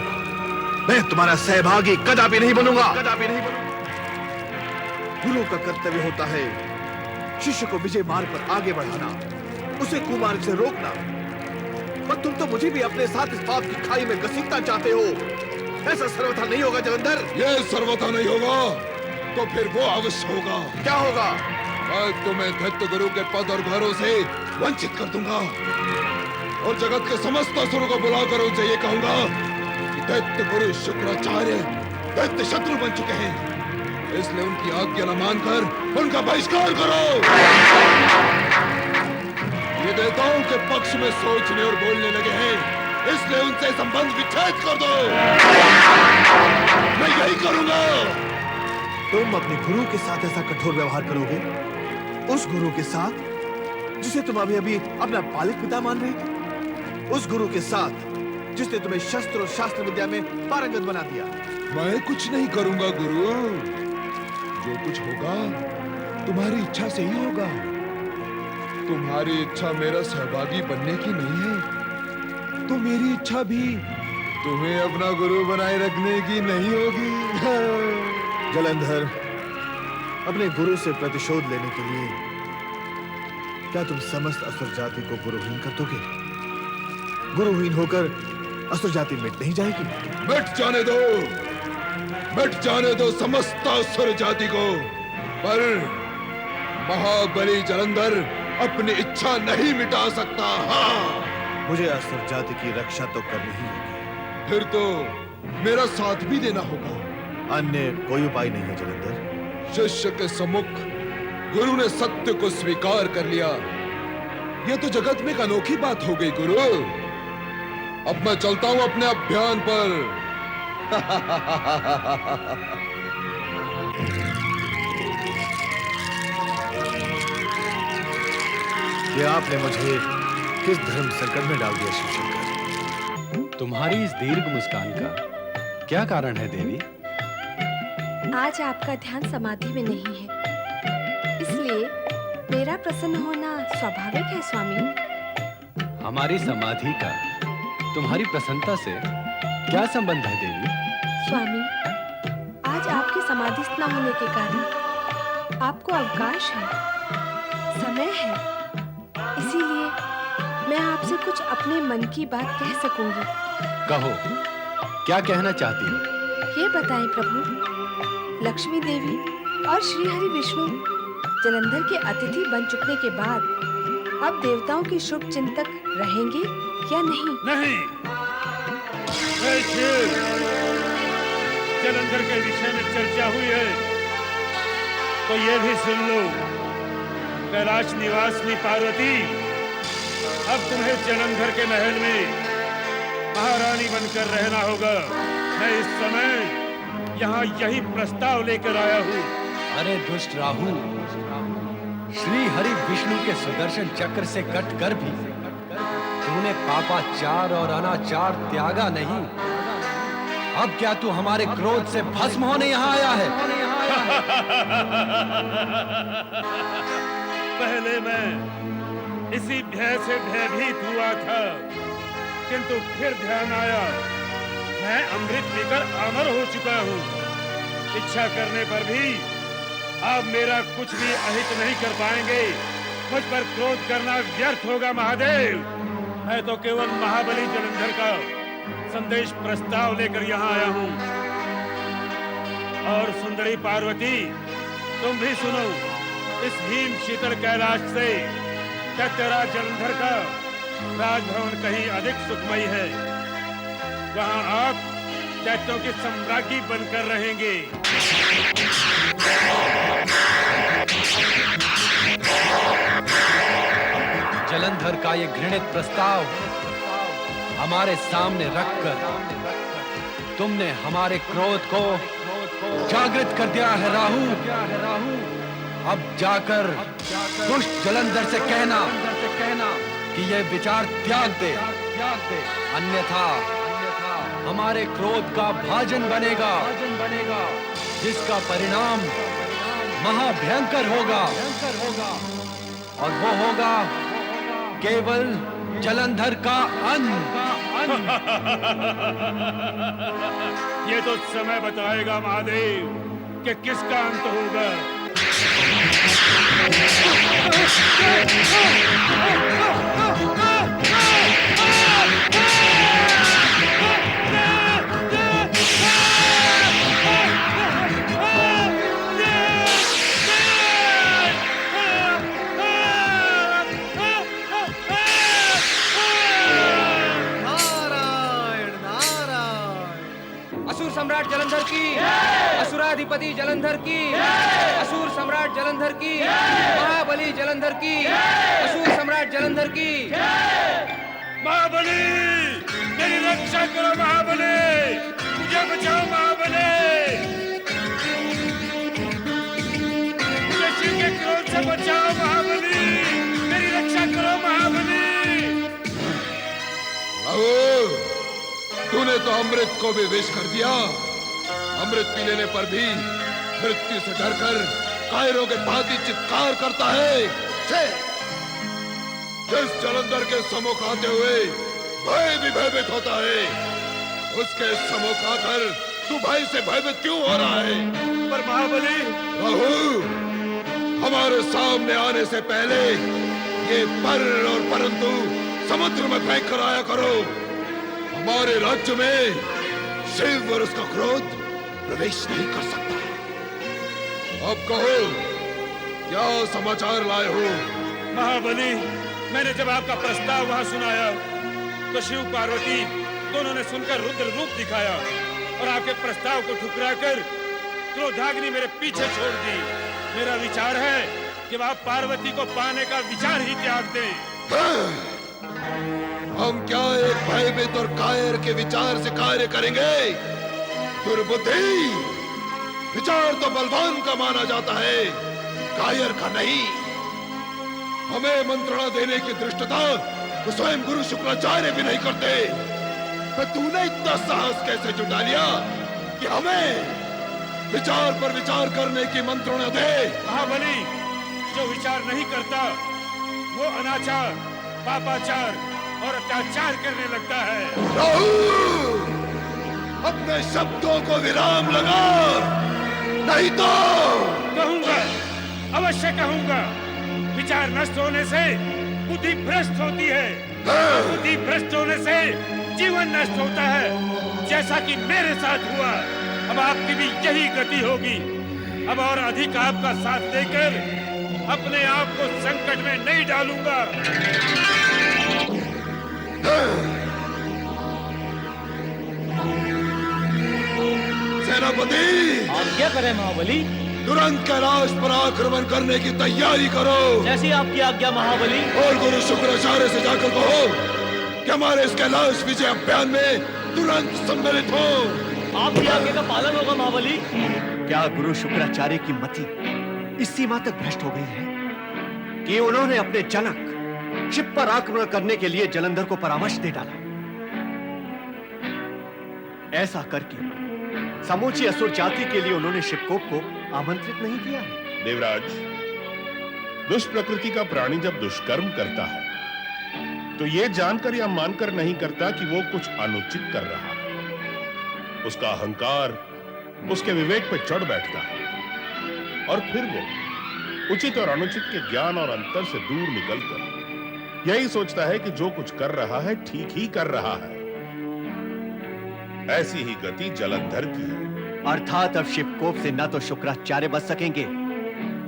मैं तुम्हारा सहभागी कदापि नहीं बनूंगा। कदापि नहीं बनूंगा। गुरु का कर्तव्य होता है शिष्य को विजय मार्ग पर आगे बढ़ाना, उसे कुमार्ग से रोकना। पर तुम तो मुझे भी अपने साथ इस पाप की खाई में घसीटना चाहते हो। ऐसा सर्वथा नहीं होगा जलंधर। यह सर्वथा नहीं होगा तो फिर वो अवश्य होगा। क्या होगा? मैं तुम्हें दैत्य गुरु के पद और घरों से वंचित कर दूंगा और जगत के समस्त असुरों को बुलाकर उनसे ये कहूंगा कि दैत्य गुरु शुक्राचार्य दैत्य शत्रु बन चुके हैं, इसलिए उनकी आज्ञा न मानकर उनका बहिष्कार करो। ये देवताओं के पक्ष में सोचने और बोलने लगे हैं, इसलिए उनसे संबंध विच्छेद कर दो। मैं यही करूंगा। तुम अपने गुरु के साथ ऐसा कठोर व्यवहार करोगे? उस गुरु के साथ जिसे तुम अभी अभी अपना पालक पिता मान रहे थे? उस गुरु के साथ जिसने तुम्हें शस्त्र और शास्त्र विद्या में पारंगत बना दिया? मैं कुछ नहीं करूंगा गुरु। जो कुछ होगा तुम्हारी इच्छा से ही होगा। तुम्हारी इच्छा मेरा सहभागी बनने की नहीं है, तो मेरी इच्छा भी तुम्हें अपना गुरु बनाए रखने की नहीं होगी। जलंधर, अपने गुरु से प्रतिशोध लेने के लिए क्या तुम समस्त असुर जाति को गुरुहीन कर दोगे? गुरुहीन होकर असुर जाति मिट नहीं जाएगी। मिट जाने दो, मिट जाने दो समस्त असुर जाति को। पर महाबली जलंधर अपनी इच्छा नहीं मिटा सकता। हाँ, मुझे असुर जाति की रक्षा तो करनी ही होगी। फिर तो मेरा साथ भी देना होगा। अन्य कोई उपाय नहीं है जलंधर। शिष्य के सम्मुख गुरु ने सत्य को स्वीकार कर लिया। यह तो जगत में एक अनोखी बात हो गई गुरु। अब मैं चलता हूं अपने अभियान पर। ये आपने मुझे किस धर्म संकट में डाल दिया शिवशंकर? तुम्हारी इस दीर्घ मुस्कान का क्या कारण है देवी? आज आपका ध्यान समाधि में नहीं है, इसलिए मेरा प्रसन्न होना स्वाभाविक है स्वामी। हमारी समाधि का तुम्हारी प्रसन्नता से क्या संबंध है देवी? स्वामी, आज आपकी समाधिस्थ न होने के कारण आपको अवकाश है, समय है, इसीलिए मैं आपसे कुछ अपने मन की बात कह सकूंगी। कहो, क्या कहना चाहती हो? ये बताएं प्रभु, लक्ष्मी देवी और श्री हरि विष्णु जलंधर के अतिथि बन चुकने के बाद अब देवताओं के शुभ चिंतक रहेंगे या नहीं? नहीं। हे शिव, जलंधर के विषय में चर्चा हुई है तो ये भी सुन लो। कैलाश निवासिनी पार्वती, अब तुम्हें जलंधर के महल में महारानी बनकर रहना होगा। मैं इस समय यहाँ यही प्रस्ताव लेकर आया हूँ। अरे दुष्ट राहु, श्री हरि विष्णु के सुदर्शन चक्र से कटकर भी तूने पापाचार और अनाचार त्यागा नहीं। अब क्या तू हमारे क्रोध से भस्म होने यहाँ आया है? पहले मैं इसी भय से भयभीत हुआ था, किंतु फिर ध्यान आया मैं अमृत पीकर अमर हो चुका हूँ। इच्छा करने पर भी आप मेरा कुछ भी अहित नहीं कर पाएंगे। मुझ पर क्रोध करना व्यर्थ होगा महादेव। मैं तो केवल महाबली जलंधर का संदेश प्रस्ताव लेकर यहाँ आया हूँ। और सुंदरी पार्वती, तुम भी सुनो। इस हिम शीतल कैलाश से दैत्यराज जलंधर का राजभवन कहीं अधिक सुखमयी है। वहाँ आप दैत्यों की सम्राज्ञी बनकर रहेंगे। जलंधर का ये घृणित प्रस्ताव हमारे सामने रखकर तुमने हमारे क्रोध को जागृत कर दिया है राहु। अब जाकर दुष्ट जलंधर से कहना कि ये विचार त्याग दे, अन्यथा हमारे क्रोध का भाजन बनेगा, जिसका परिणाम महाभयंकर होगा, और वो होगा केवल जलंधर का अंत। ये तो समय बताएगा महादेव कि किसका अंत होगा। नारायण नारायण। असुर सम्राट जलंधर की, असुराधिपति जलंधर की, असुर सम्राट जलंधर की, महाबली जलंधर की, असुर सम्राट जलंधर की। महाबली, मेरी रक्षा करो महाबली, मुझे बचाओ महाबली, मुझे शिव के क्रोध से बचाओ महाबली, मेरी रक्षा करो महाबली। तूने तो अमृत को भी विष कर दिया। अमृत पी लेने पर भी मृत्यु से डरकर कायरों के भांति चित्कार करता है। जिस जलंधर के सम्मुख आते हुए भय भी भयभीत होता है, उसके सम्मुख आकर तू भय से भयभीत क्यों हो रहा है? पर महाबली, राहु, हमारे सामने आने से पहले ये पर और परंतु समुद्र में फेंक कर आया करो। हमारे राज्य में शिव और उसका क्रोध प्रवेश नहीं कर सकता। अब कहो, क्या समाचार लाए हो? महाबली, मैंने जब आपका प्रस्ताव वहां सुनाया तो शिव पार्वती दोनों ने सुनकर रुद्र रूप दिखाया और आपके प्रस्ताव को ठुकराकर क्रोधाग्नि मेरे पीछे छोड़ दी। मेरा विचार है कि आप पार्वती को पाने का विचार ही त्याग दें। हम क्या एक भयभीत और कायर के विचार से कार्य करेंगे? दुर्बुद्धि, विचार तो बलवान का माना जाता है, कायर का नहीं। हमें मंत्रणा देने की धृष्टता तो स्वयं गुरु शुक्राचार्य भी नहीं करते। तो तूने इतना साहस कैसे जुटा लिया कि हमें विचार पर विचार करने की मंत्रणा दे? महाबली, जो विचार नहीं करता वो अनाचार, पापाचार और अत्याचार करने लगता है। राहु, अपने शब्दों को विराम लगा, नहीं तो कहूंगा, अवश्य कहूंगा। विचार नष्ट होने से बुद्धि भ्रष्ट होती है, बुद्धि भ्रष्ट होने से जीवन नष्ट होता है, जैसा कि मेरे साथ हुआ। अब आपकी भी यही गति होगी। अब और अधिक आपका साथ देकर अपने आप को संकट में नहीं डालूंगा। सेनापति, आप क्या करें महाबली? तुरंत कैलाश पर आक्रमण करने की तैयारी करो। जैसी आपकी आज्ञा महाबली। और गुरु शुक्राचार्य से जाकर कहो कि हमारे इस कैलाश विजय अभियान में तुरंत सम्मिलित हो। आपकी आज्ञा का पालन होगा महाबली। क्या गुरु शुक्राचार्य की मति इस सीमा तक भ्रष्ट हो गई है कि उन्होंने अपने जनक शिव पर आक्रमण करने के लिए जलंधर को परामर्श दे डाला? ऐसा करके समूची असुर जाति के लिए उन्होंने शिवकोप को आमंत्रित नहीं किया है। देवराज, दुष्ट प्रकृति का प्राणी जब दुष्कर्म करता है तो यह जानकर या मानकर नहीं करता कि वो कुछ अनुचित कर रहा है। उसका अहंकार उसके विवेक पर चढ़ बैठता है और फिर वो उचित और अनुचित के ज्ञान और अंतर से दूर निकलकर यही सोचता है कि जो कुछ कर रहा है ठीक ही कर रहा है। ऐसी ही गति जलंधर की है। अर्थात अब शिवकोप से न तो शुक्राचार्य बच सकेंगे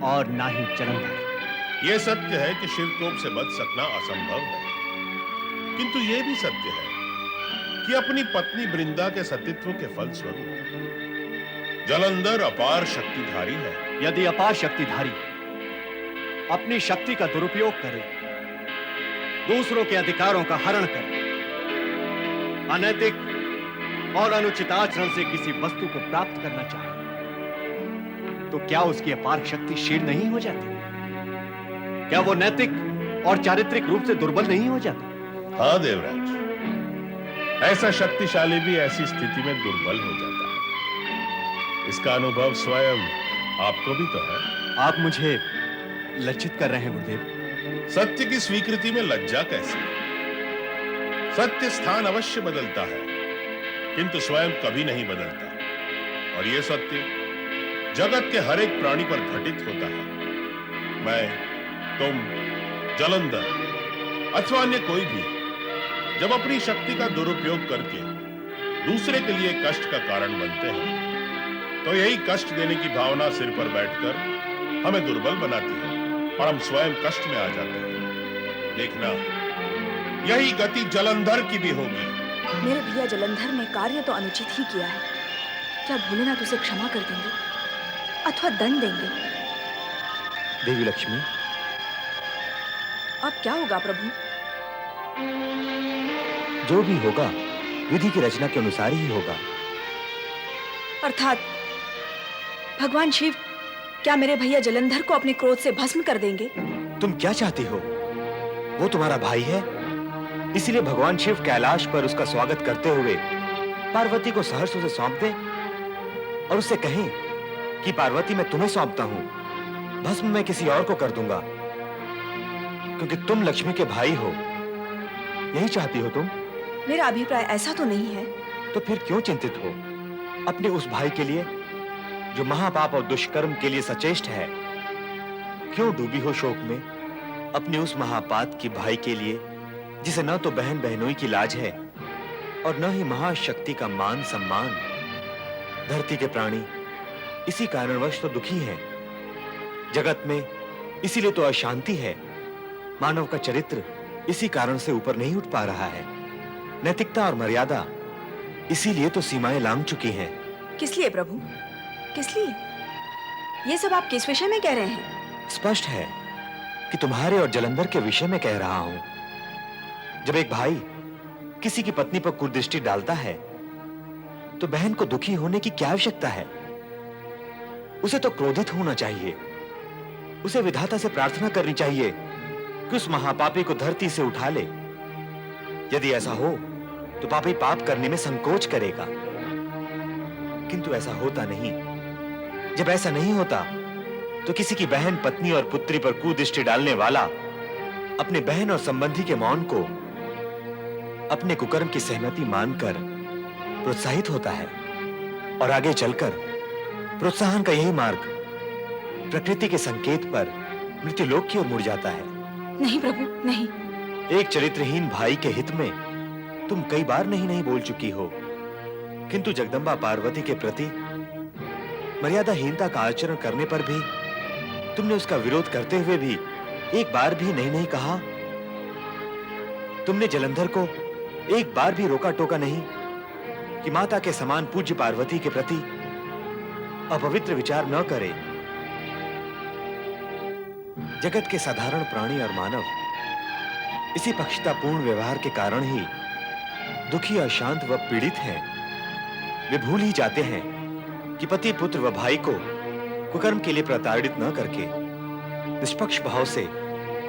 और ना ही जलंधर। यह सत्य है कि शिवकोप से बच सकना असंभव है, किंतु यह भी सत्य है कि अपनी पत्नी वृंदा के सतीत्व के फलस्वरूप जलंधर अपार शक्तिधारी है। यदि अपार शक्तिधारी अपनी शक्ति का दुरुपयोग करे, दूसरों के अधिकारों का हरण करे, अनैतिक और अनुचित आचरण से किसी वस्तु को प्राप्त करना चाहे, तो क्या उसकी अपार शक्ति क्षीण नहीं हो जाती? क्या वो नैतिक और चारित्रिक रूप से दुर्बल नहीं हो जाता? हाँ देवराज, ऐसा शक्तिशाली भी ऐसी स्थिति में दुर्बल हो जाता है। इसका अनुभव स्वयं आपको भी तो है। आप मुझे लज्जित कर रहे हैं गुरुदेव। सत्य की स्वीकृति में लज्जा कैसी? सत्य स्थान अवश्य बदलता है, किंतु स्वयं कभी नहीं बदलता। और यह सत्य जगत के हर एक प्राणी पर घटित होता है। मैं, तुम, जलंधर अथवा अन्य कोई भी जब अपनी शक्ति का दुरुपयोग करके दूसरे के लिए कष्ट का कारण बनते हैं, तो यही कष्ट देने की भावना सिर पर बैठकर हमें दुर्बल बनाती है और हम स्वयं कष्ट में आ जाते हैं। देखना, यही गति जलंधर की भी होगी। मेरे भैया जलंधर ने कार्य तो अनुचित ही किया है। क्या भोलेनाथ उसे क्षमा कर देंगे अथवा दंड देंगे? देवी लक्ष्मी, अब क्या होगा प्रभु? जो भी होगा विधि की रचना के अनुसार ही होगा। अर्थात भगवान शिव क्या मेरे भैया जलंधर को अपने क्रोध से भस्म कर देंगे? तुम क्या चाहती हो? वो तुम्हारा भाई है, इसलिए भगवान शिव कैलाश पर उसका स्वागत करते हुए पार्वती को सहर्ष उसे सौंप दे और उससे कहें कि पार्वती मैं तुम्हें सौंपता हूं, भस्म मैं किसी और को कर दूंगा, क्योंकि तुम लक्ष्मी के भाई हो। यही चाहती हो तुम? मेरा अभिप्राय ऐसा तो नहीं है। तो फिर क्यों चिंतित हो अपने उस भाई के लिए जो महापाप और दुष्कर्म के लिए सचेष्ट है? क्यों डूबी हो शोक में अपने उस महापात की भाई के लिए जिसे न तो बहन बहनोई की लाज है और न ही महाशक्ति का मान सम्मान? धरती के प्राणी इसी कारणवश तो दुखी हैं। जगत में इसीलिए तो अशांति है। मानव का चरित्र इसी कारण से ऊपर नहीं उठ पा रहा है। नैतिकता और मर्यादा इसीलिए तो सीमाएं लांघ चुकी हैं। किस लिए प्रभु? किस लिए? ये सब आप किस विषय में कह रहे हैं? स्पष्ट है कि तुम्हारे और जलंधर के विषय में कह रहा हूं। जब एक भाई किसी की पत्नी पर कुदृष्टि डालता है तो बहन को दुखी होने की क्या आवश्यकता है? उसे तो क्रोधित होना चाहिए। उसे विधाता से प्रार्थना करनी चाहिए कि उस महापापी को धरती से उठा ले। यदि ऐसा हो तो पापी पाप करने में संकोच करेगा, किंतु ऐसा होता नहीं। जब ऐसा नहीं होता तो किसी की बहन, पत्नी और पुत्री पर कुदृष्टि डालने वाला अपने बहन और संबंधी के मौन को अपने कुकर्म की सहमति मानकर प्रोत्साहित होता है और आगे चलकर प्रोत्साहन का यही मार्ग प्रकृति के संकेत पर मृत्युलोक की ओर मुड़ जाता है। नहीं प्रभु, नहीं। एक चरित्रहीन भाई के हित में तुम कई बार नहीं बोल चुकी हो, किंतु जगदंबा पार्वती के प्रति मर्यादाहीनता का आचरण करने पर भी तुमने उसका विरोध करते हुए भी एक बार भी नहीं कहा। तुमने जलंधर को एक बार भी रोका टोका नहीं कि माता के समान पूज्य पार्वती के प्रति अपवित्र विचार न करे। जगत के साधारण प्राणी और मानव इसी पक्षतापूर्ण व्यवहार के कारण ही दुखी, अशांत व पीड़ित हैं। वे भूल ही जाते हैं कि पति, पुत्र व भाई को कुकर्म के लिए प्रताड़ित न करके निष्पक्ष भाव से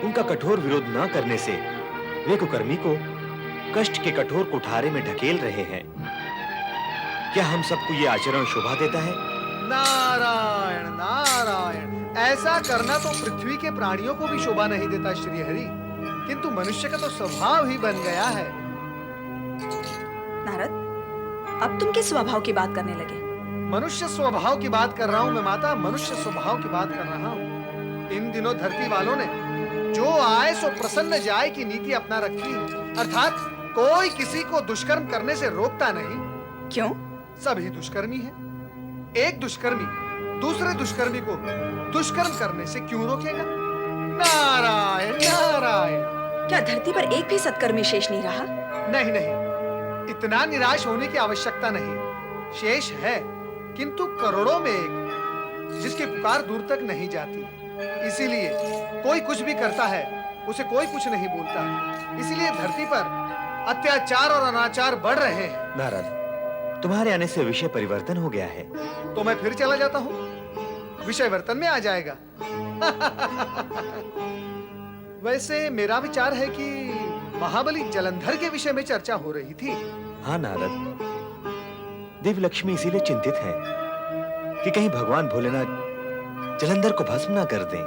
उनका कठोर विरोध न करने से वे कुकर्मी को कष्ट के कठोर कुठारे में ढकेल रहे हैं। क्या हम सबको ये आचरण शोभा देता है? नारायण नारायण। ऐसा करना तो पृथ्वी के प्राणियों को भी शोभा नहीं देता श्रीहरि, किंतु मनुष्य का तो स्वभाव ही बन गया है। नारद, अब तुम किस स्वभाव की बात करने लगे? मनुष्य स्वभाव की बात कर रहा हूं मैं माता, मनुष्य स्वभाव की बात कर रहा हूं। इन दिनों धरती वालों ने जो आए सो प्रसन्न जाए की नीति अपना रखी है, अर्थात कोई किसी को दुष्कर्म करने से रोकता नहीं। क्यों? सभी दुष्कर्मी हैं। एक दुष्कर्मी दूसरे दुष्कर्मी को दुष्कर्म करने से क्यों रोकेगा? नारायण नारायण। क्या धरती पर एक भी सत्कर्मी शेष नहीं रहा? नहीं नहीं, इतना निराश होने की आवश्यकता नहीं। शेष है, किंतु करोड़ों में एक, जिसकी पुकार दूर तक नहीं जाती। इसीलिए कोई कुछ भी करता है उसे कोई कुछ नहीं बोलता। इसीलिए धरती पर अत्याचार और अनाचार बढ़ रहे हैं। नारद, तुम्हारे आने से विषय परिवर्तन हो गया है। तो मैं फिर चला जाता हूँ, विषय वर्तन में आ जाएगा। वैसे मेरा विचार है कि महाबली जलंधर के विषय में चर्चा हो रही थी। हाँ नारद, देव लक्ष्मी इसीलिए चिंतित है कि कहीं भगवान भोलेनाथ जलंधर को भस्म ना कर दें।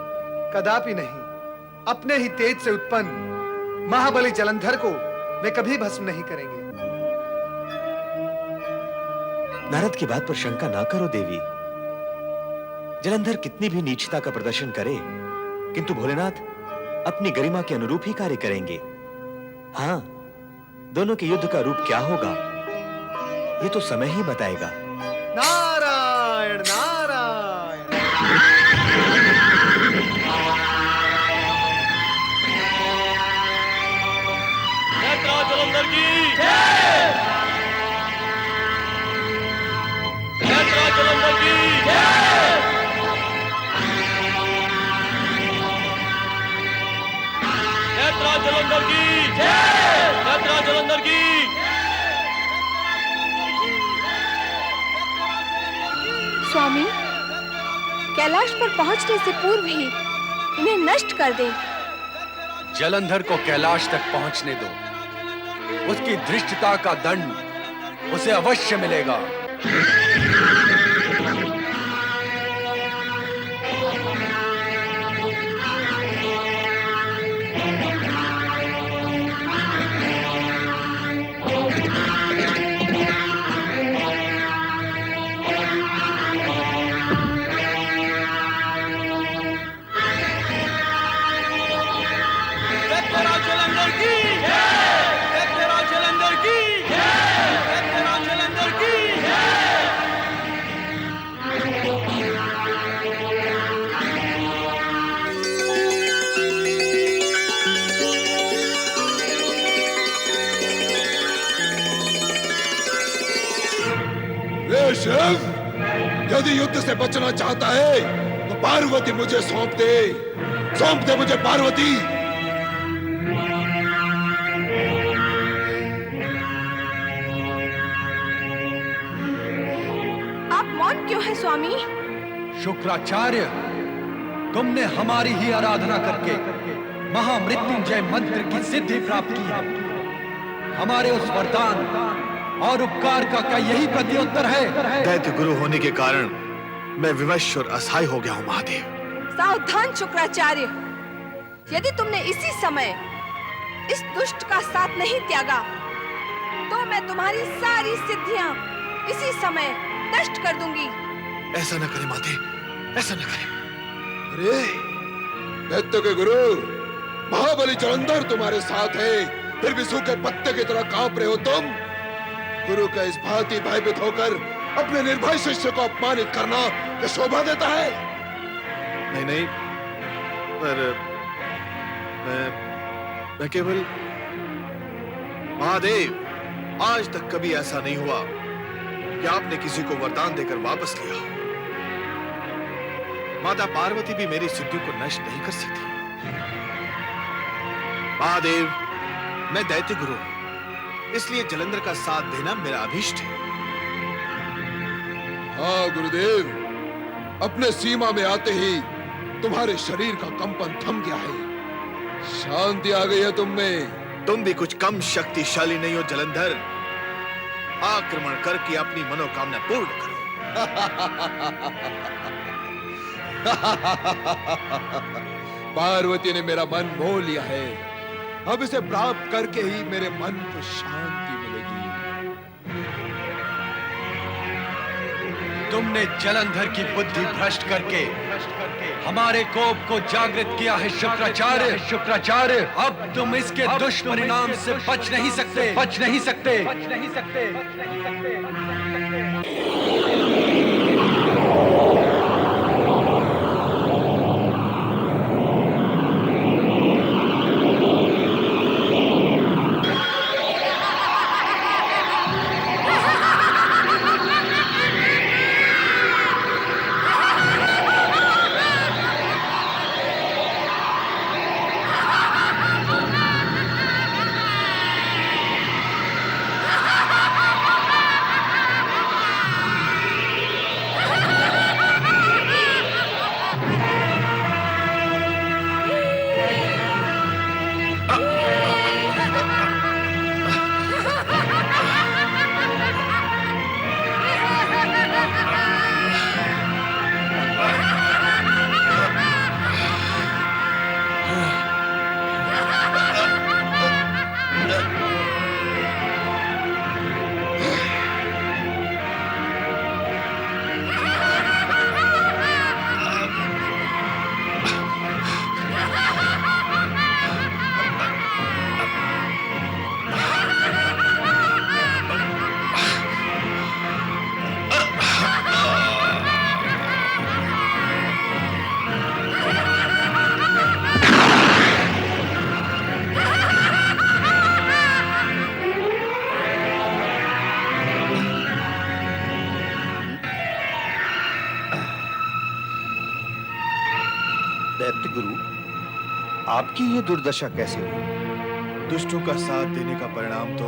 कदापि नहीं। अपने ही तेज से उत्पन्न महाबली जलंधर को वे कभी भस्म नहीं करेंगे। नारद की बात पर शंका ना करो देवी। जलंधर कितनी भी नीचता का प्रदर्शन करे, किंतु भोलेनाथ अपनी गरिमा के अनुरूप ही कार्य करेंगे। हाँ, दोनों के युद्ध का रूप क्या होगा ये तो समय ही बताएगा। नारायण नारायण। जलंधर की जय। जलंधर की जय। जलंधर की जय। जलंधर की। स्वामी, कैलाश पर पहुंचने से पूर्व ही इन्हें नष्ट कर दे। जलंधर को कैलाश तक पहुंचने दो, उसकी धृष्टता का दंड उसे अवश्य मिलेगा। शिव, यदि युद्ध से बचना चाहता है तो पार्वती मुझे सौंप दे मुझे पार्वती। आप मौन क्यों हैं स्वामी? शुक्राचार्य, तुमने हमारी ही आराधना करके महामृत्युंजय मंत्र की सिद्धि प्राप्त की है। हमारे उस वरदान और उपकार का क्या यही प्रत्युत्तर है? दैत्य गुरु होने के कारण मैं विवश और असहाय हो गया हूँ महादेव। सावधान शुक्राचार्य, यदि तुमने इसी समय इस दुष्ट का साथ नहीं त्यागा तो मैं तुम्हारी सारी सिद्धियां इसी समय नष्ट कर दूंगी। ऐसा न करे माते, ऐसा न करे। अरे दैत्य के गुरु महाबली जलंधर तुम्हारे साथ है, फिर भी सूखे पत्ते की तरह कांप रहे हो तुम। गुरु का इस भांति भयभीत होकर अपने निर्भय शिष्य को अपमानित करना क्या शोभा देता है? नहीं नहीं, पर मैं केवल महादेव, आज तक कभी ऐसा नहीं हुआ कि आपने किसी को वरदान देकर वापस लिया हो। माता पार्वती भी मेरी सिद्धि को नष्ट नहीं कर सकती। महादेव, मैं दैत्य गुरु हूं, इसलिए जलंधर का साथ देना मेरा अभीष्ट है। हाँ गुरुदेव, अपने सीमा में आते ही तुम्हारे शरीर का कंपन थम गया है, शांति आ गई है तुम में। तुम भी कुछ कम शक्तिशाली नहीं हो जलंधर। आक्रमण करके अपनी मनोकामना पूर्ण करो। पार्वती ने मेरा मन मोह लिया है। अब इसे प्राप्त करके ही मेरे मन को शांति मिलेगी। तुमने जलंधर की बुद्धि भ्रष्ट करके हमारे कोप को जागृत किया है शुक्राचार्य। अब तुम इसके दुष्परिणाम से बच नहीं सकते। दैत्य गुरु, आपकी ये दुर्दशा कैसे हुई? दुष्टों का साथ देने का परिणाम तो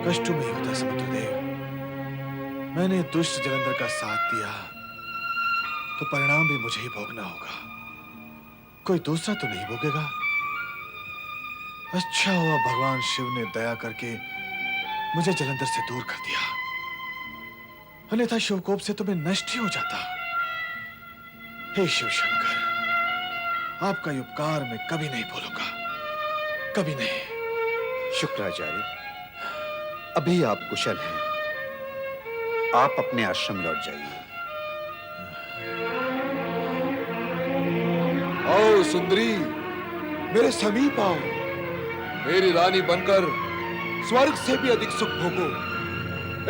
कष्टों में ही होता है समुद्रदेव। मैंने दुष्ट जलंधर का साथ दिया तो परिणाम भी मुझे ही भोगना होगा, कोई दूसरा तो नहीं भोगेगा। अच्छा हुआ भगवान शिव ने दया करके मुझे जलंधर से दूर कर दिया, अन्यथा शिवकोप से तो मैं नष्ट ही हो जाता। हे शिव शंकर, आपका ये उपकार मैं कभी नहीं भूलूंगा, कभी नहीं। शुक्राचार्य, अभी आप कुशल हैं, आप अपने आश्रम लौट जाइए। आओ सुंदरी, मेरे समीप आओ। मेरी रानी बनकर स्वर्ग से भी अधिक सुख भोगो।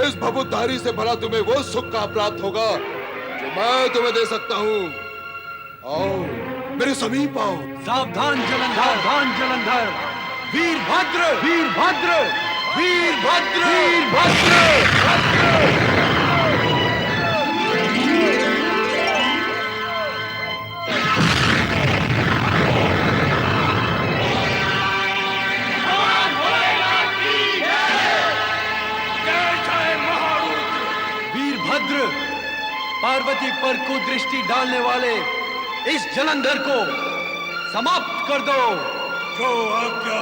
इस भवुद्धारी से भला तुम्हें वो सुख का प्राप्त होगा जो मैं तुम्हें दे सकता हूं। आओ, मेरे समीप आओ। सावधान जलंधर, वीरभद्र। वीरभद्र, पार्वती पर कुदृष्टि डालने वाले इस जलंधर को समाप्त कर दो। जो आज्ञा।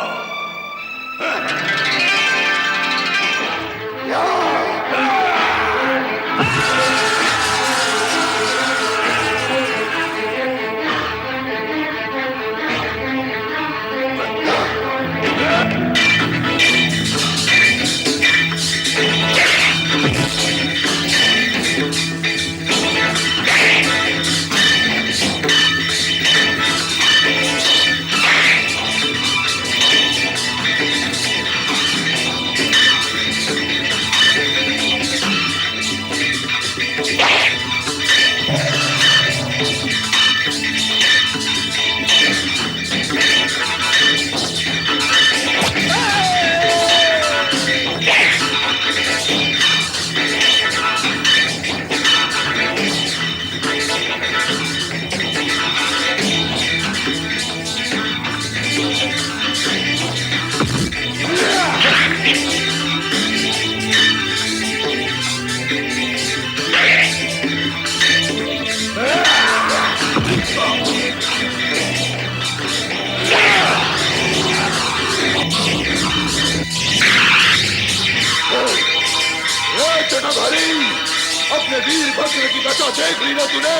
वीरभद्र की दशा देख ली ना तूने?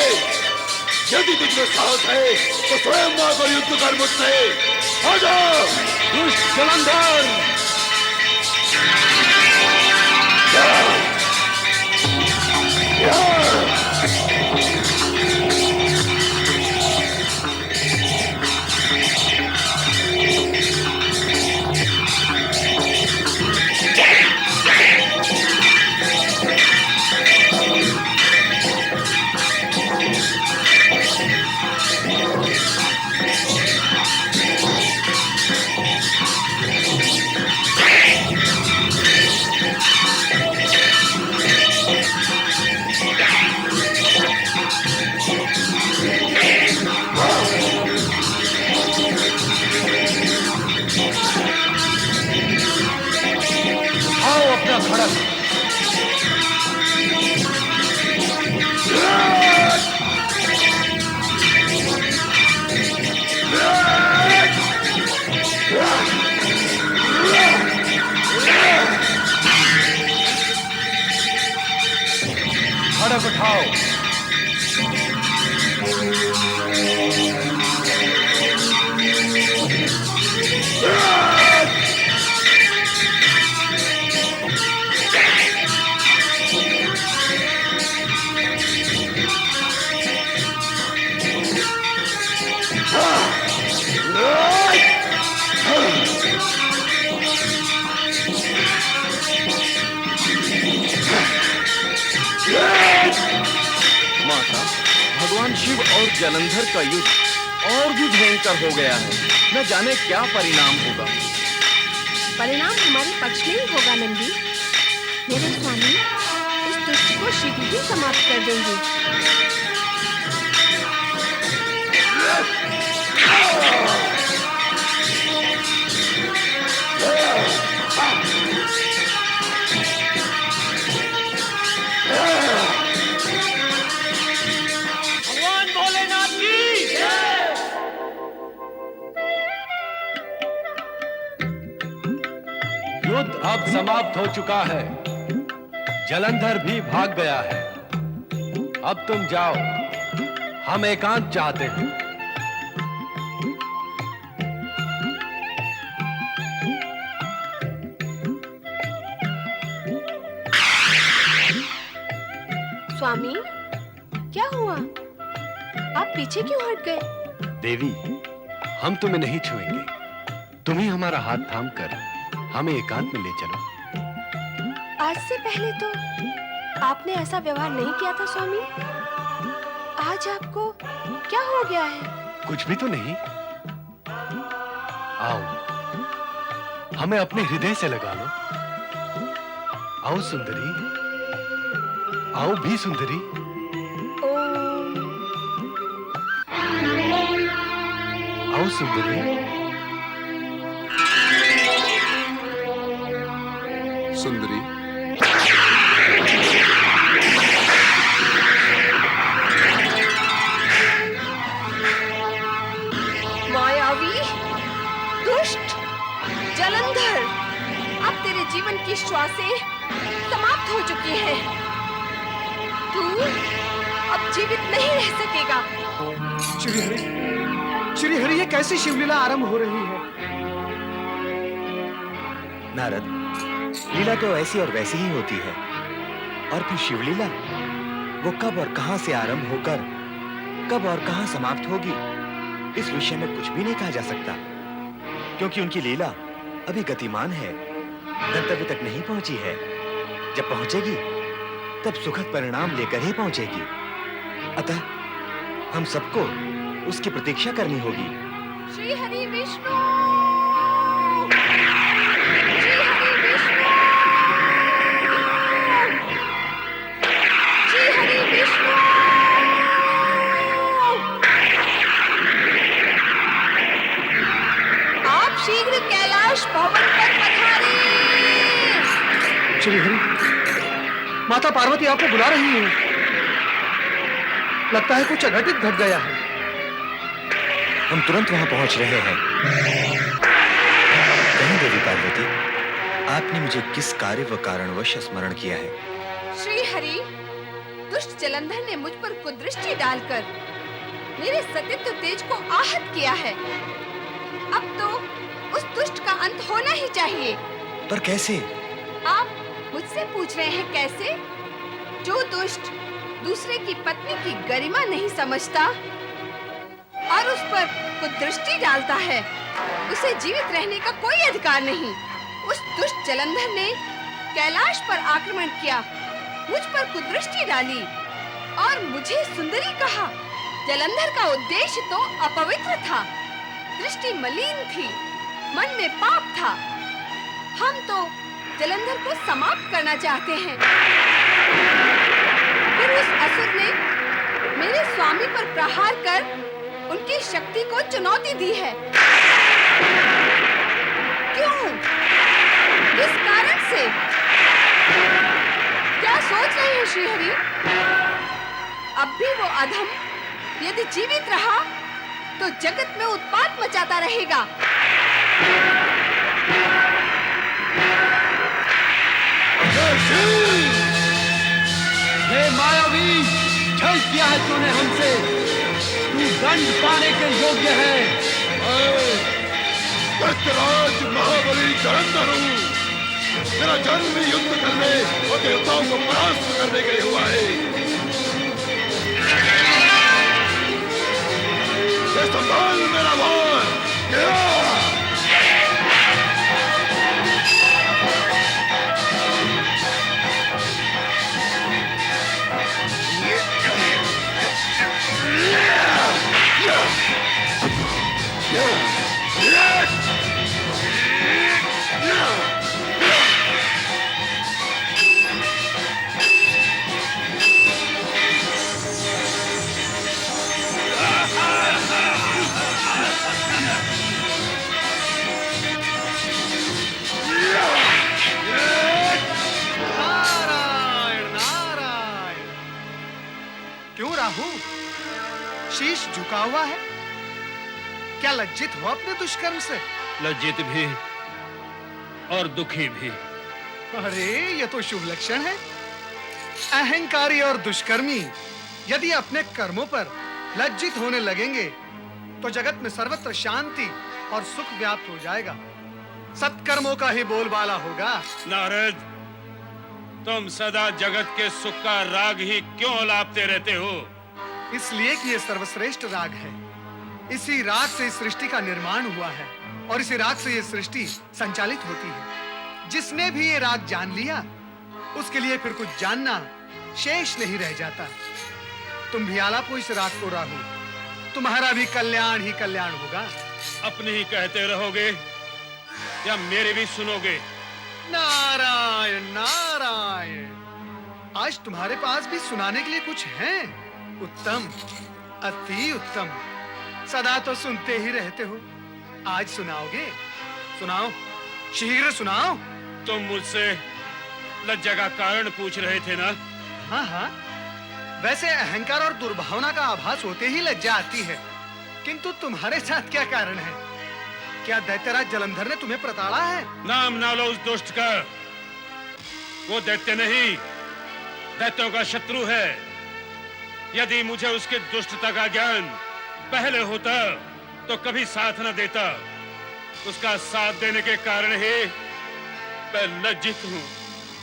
यदि तुझमें साहस है तो स्वयं आकर युद्ध कर मुझसे। आजा दुष्ट जलंधर! खड़ग उठाओ। भगवान शिव और जलंधर का युद्ध और भी भयंकर हो गया है। न जाने क्या परिणाम होगा। परिणाम हमारे पक्ष में ही होगा नंदी। मेरे स्वामी इस दुष्ट को शीघ्र ही समाप्त कर देंगे। भगवान भोलेनाथ की जय! युद्ध अब समाप्त हो चुका है। जलंधर भी भाग गया है। अब तुम जाओ, हम एकांत चाहते हैं। स्वामी क्या हुआ? आप पीछे क्यों हट गए? देवी, हम तुम्हें नहीं छुएंगे। तुम ही हमारा हाथ थाम कर हमें एकांत में ले चलो। आज से पहले तो आपने ऐसा व्यवहार नहीं किया था स्वामी। आज आपको क्या हो गया है? कुछ भी तो नहीं। आओ, हमें अपने हृदय से लगा लो। आओ सुंदरी, आओ भी सुंदरी। आओ सुंदरी। सुंदरी, मायावी, दुष्ट, जलंधर, अब तेरे जीवन की श्वासें समाप्त हो चुकी हैं। तू अब जीवित नहीं रह सकेगा। श्री हरि, ये कैसी शिवलीला आरंभ हो रही है? नारद, लीला तो ऐसी और वैसी ही होती है। और फिर शिवलीला, वो कब और कहां से आरंभ होकर कब और कहां समाप्त होगी, इस विषय में कुछ भी नहीं कहा जा सकता। क्योंकि उनकी लीला अभी गतिमान है, गंतव्य तक नहीं पहुंची है। जब पहुंचेगी तब सुखद परिणाम लेकर ही पहुंचेगी। अतः हम सबको उसकी प्रतीक्षा करनी होगी। श्री हरि विष्णु, श्री हरि विष्णु, श्री हरि विष्णु। आप शीघ्र कैलाश भवन पर पधारें। श्री हरि, माता पार्वती आपको बुला रही है। लगता है कुछ अघटित घट गया है। हम तुरंत वहां पहुंच रहे हैं। कहीं देवी पार्वती, आपने मुझे किस कार्य व कारणवश स्मरण किया है? श्री हरि, दुष्ट जलंधर ने मुझ पर कुदृष्टि डालकर मेरे सतीत्व तेज को आहत किया है। अब तो उस दुष्ट का अंत होना ही चाहिए। पर कैसे? आप मुझसे पूछ रहे हैं कैसे? जो दुष्ट दूसरे की पत्नी की गरिमा नहीं समझता और उस पर कुदृष्टि डालता है, उसे जीवित रहने का कोई अधिकार नहीं। उस दुष्ट जलंधर ने कैलाश पर आक्रमण किया, मुझ पर कुदृष्टि डाली और मुझे सुंदरी कहा। जलंधर का उद्देश्य तो अपवित्र था, दृष्टि मलिन थी, मन में पाप था। हम तो जलंधर को समाप्त करना चाहते हैं। फिर उस असुर ने मेरे स्वामी पर प्रहार कर उनकी शक्ति को चुनौती दी है। क्यों? किस कारण से? क्या सोच रहे हैं श्रीहरि? अब भी वो अधम यदि जीवित रहा तो जगत में उत्पात मचाता रहेगा। हे मायावी, छल किया है तूने हमसे। तू दंड पाने के योग्य है। दैत्यराज महाबली जलंधर हूँ। मेरा जन्म युद्ध करने और देवताओं को परास्त करने के लिए हुआ है। ये संभाल मेरा वार। शीश झुका हुआ है? क्या लज्जित हो अपने दुष्कर्म से? लज्जित भी और दुखी भी। अरे ये तो शुभ लक्षण है। अहंकारी और दुष्कर्मी यदि अपने कर्मों पर लज्जित होने लगेंगे तो जगत में सर्वत्र शांति और सुख व्याप्त हो जाएगा। सत्कर्मों का ही बोलबाला होगा। नारद, तुम सदा जगत के सुख का राग ही क्यों लापते रहते हो? इसलिए कि ये सर्वश्रेष्ठ राग है। इसी राग से इस सृष्टि का निर्माण हुआ है और इसी राग से ये सृष्टि संचालित होती है। जिसने भी ये राग जान लिया उसके लिए फिर कुछ जानना शेष नहीं रह जाता। तुम भी आलापो इस राग को राहु, तुम्हारा भी कल्याण ही कल्याण होगा। अपने ही कहते रहोगे या मेरे भी सुनोगे? नारायण नारायण, आज तुम्हारे पास भी सुनाने के लिए कुछ है। उत्तम, अति उत्तम। सदा तो सुनते ही रहते हो, आज सुनाओगे? सुनाओ, शीघ्र सुनाओ। तुम मुझसे लज्जा का कारण पूछ रहे थे ना? हाँ हाँ, वैसे अहंकार और दुर्भावना का आभास होते ही लज्जा आती है, किंतु तुम्हारे साथ क्या कारण है? क्या दैत्यराज जलंधर ने तुम्हें प्रताड़ा है? नाम ना लो उस दुष्ट का। वो दैत्य नहीं, दैत्यों का शत्रु है। यदि मुझे उसके दुष्टता का ज्ञान पहले होता तो कभी साथ न देता। उसका साथ देने के कारण ही मैं लज्जित हूँ।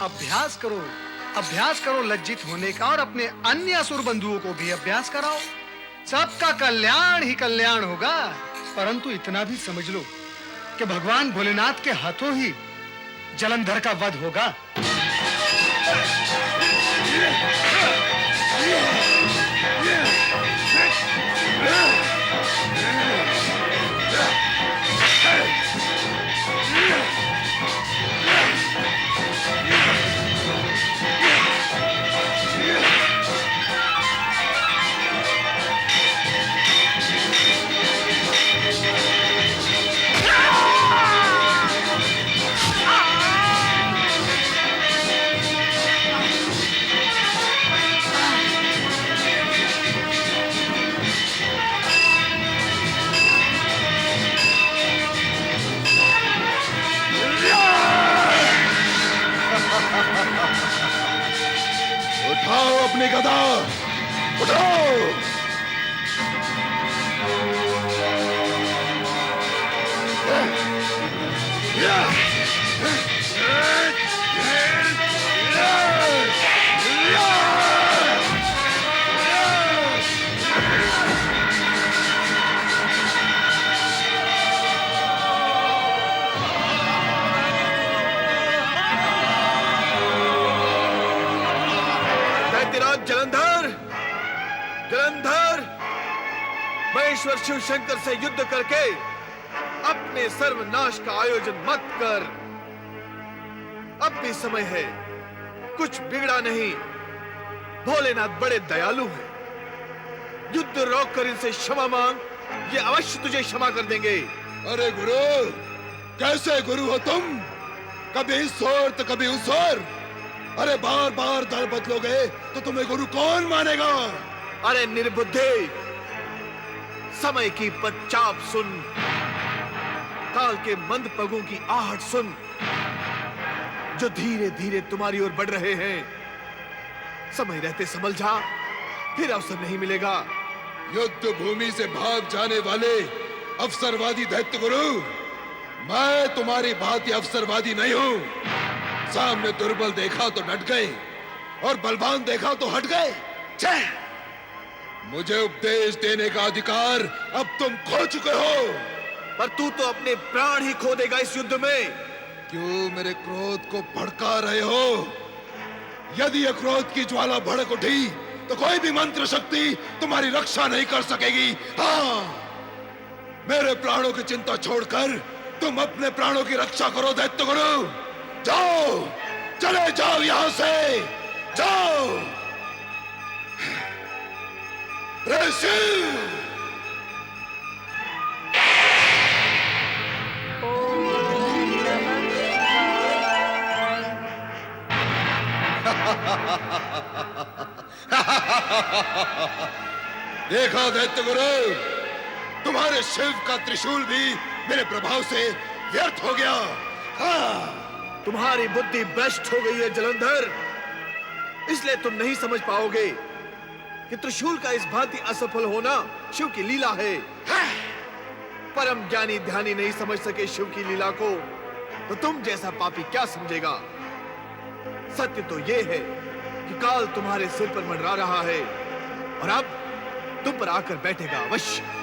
अभ्यास करो लज्जित होने का और अपने अन्य असुर बंधुओं को भी अभ्यास कराओ। सबका कल्याण ही कल्याण होगा। परंतु इतना भी समझ लो कि भगवान भोलेनाथ के हाथों ही जलंधर का वध होगा। हरामी गधा, उठो! दैत्यराज जलंधर, जलंधर, महेश्वर शिव शंकर से युद्ध करके अपने सर्वनाश का आयोजन मत कर। अब भी समय है, कुछ बिगड़ा नहीं। भोलेनाथ बड़े दयालु हैं। युद्ध रोक कर इनसे क्षमा मांग, ये अवश्य तुझे क्षमा कर देंगे। अरे गुरु, कैसे गुरु हो तुम? कभी इस ओर तो कभी उस ओर। अरे बार बार दल बदलोगे तो तुम्हें गुरु कौन मानेगा? अरे निर्बुद्धे, समय की पदचाप सुन, काल के मंद पगों की आहट सुन, जो धीरे धीरे तुम्हारी ओर बढ़ रहे हैं। समय रहते संभल जा, फिर अवसर नहीं मिलेगा। युद्ध भूमि से भाग जाने वाले अवसरवादी दैत्य गुरु, मैं तुम्हारी भांति अवसरवादी नहीं हूं। सामने दुर्बल देखा तो डट गए और बलवान देखा तो हट गए। छह! मुझे उपदेश देने का अधिकार अब तुम खो चुके हो। पर तू तो अपने प्राण ही खो देगा इस युद्ध में। क्यों मेरे क्रोध को भड़का रहे हो? यदि यह क्रोध की ज्वाला भड़क उठी तो कोई भी मंत्र शक्ति तुम्हारी रक्षा नहीं कर सकेगी। हाँ, मेरे प्राणों की चिंता छोड़कर तुम अपने प्राणों की रक्षा करो दैत्य गुरु। जाओ, चले जाओ यहां से, जाओ। ऋषि! देखा दैत्य गुरु, तुम्हारे शिव का त्रिशूल भी मेरे प्रभाव से व्यर्थ हो गया। हाँ। तुम्हारी बुद्धि भ्रष्ट हो गई है जलंधर, इसलिए तुम नहीं समझ पाओगे कि त्रिशूल का इस भांति असफल होना शिव की लीला है। परम ज्ञानी ध्यानी नहीं समझ सके शिव की लीला को, तो तुम जैसा पापी क्या समझेगा? सत्य तो यह है कि काल तुम्हारे सिर पर मंडरा रहा है और अब तुम पर आकर बैठेगा अवश्य।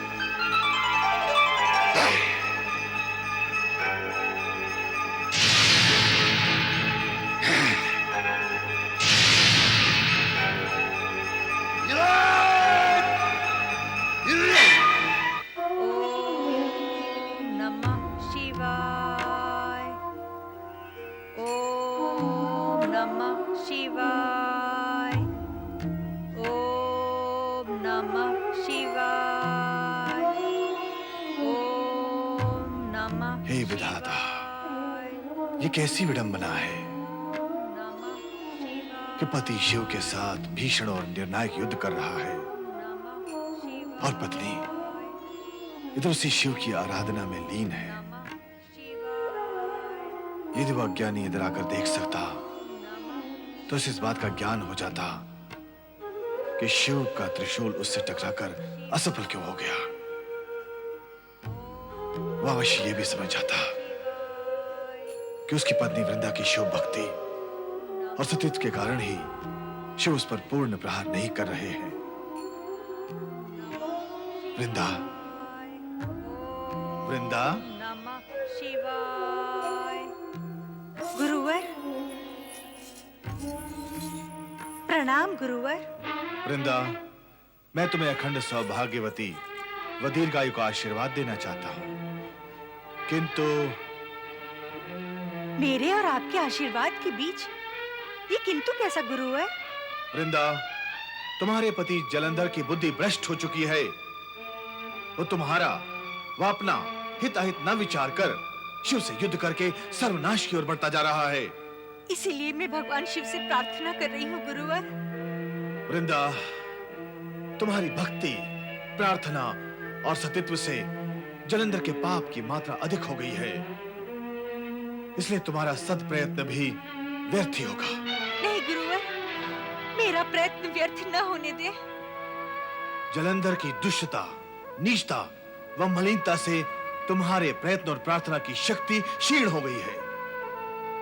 हे विधाता, ये कैसी विडंबना है कि पति शिव के साथ भीषण और निर्णायक युद्ध कर रहा है और पत्नी इधर उसी शिव की आराधना में लीन है। यदि वह अज्ञानी इधर आकर देख सकता तो उसे इस बात का ज्ञान हो जाता कि शिव का त्रिशूल उससे टकराकर असफल क्यों हो गया। वह अवश्य यह भी समझ जाता कि उसकी पत्नी वृंदा की शिव भक्ति और सतीत्व के कारण ही शिव उस पर पूर्ण प्रहार नहीं कर रहे हैं। वृंदा, वृंदा, गुरुवर, प्रणाम गुरुवर। वृंदा, मैं तुम्हें अखंड सौभाग्यवती व दीर्घायु का आशीर्वाद देना चाहता हूं, किंतु मेरे और आपके आशीर्वाद के बीच ये किंतु कैसा गुरुवर? वृंदा, तुम्हारे पति जलंधर की बुद्धि भ्रष्ट हो चुकी है। वो तुम्हारा व अपना हित अहित न विचार कर शिव से युद्ध करके सर्वनाश की ओर बढ़ता जा रहा है। इसीलिए मैं भगवान शिव से प्रार्थना कर रही हूँ गुरुवर। वृंदा, तुम्हारी भक्ति, प्रार्थना और सतीत्व से जलंधर के पाप की मात्रा अधिक हो गई है, इसलिए तुम्हारा सद प्रयत्न भी व्यर्थ ही होगा। नहीं गुरुवर, मैं मेरा प्रयत्न व्यर्थ न होने दे। जलंधर की दुष्टता, नीचता व मलिनता से तुम्हारे प्रयत्न और प्रार्थना की शक्ति क्षीण हो गई है।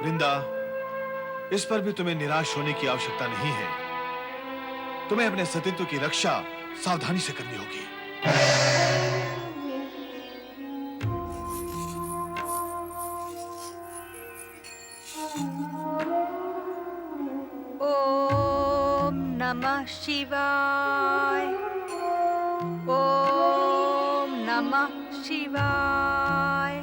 वृंदा, इस पर भी तुम्हें निराश होने की आवश्यकता नहीं है। तुम्हें अपने सतीत्व की रक्षा सावधानी से करनी होगी। ओम नमः शिवाय। ओम नमः शिवाय।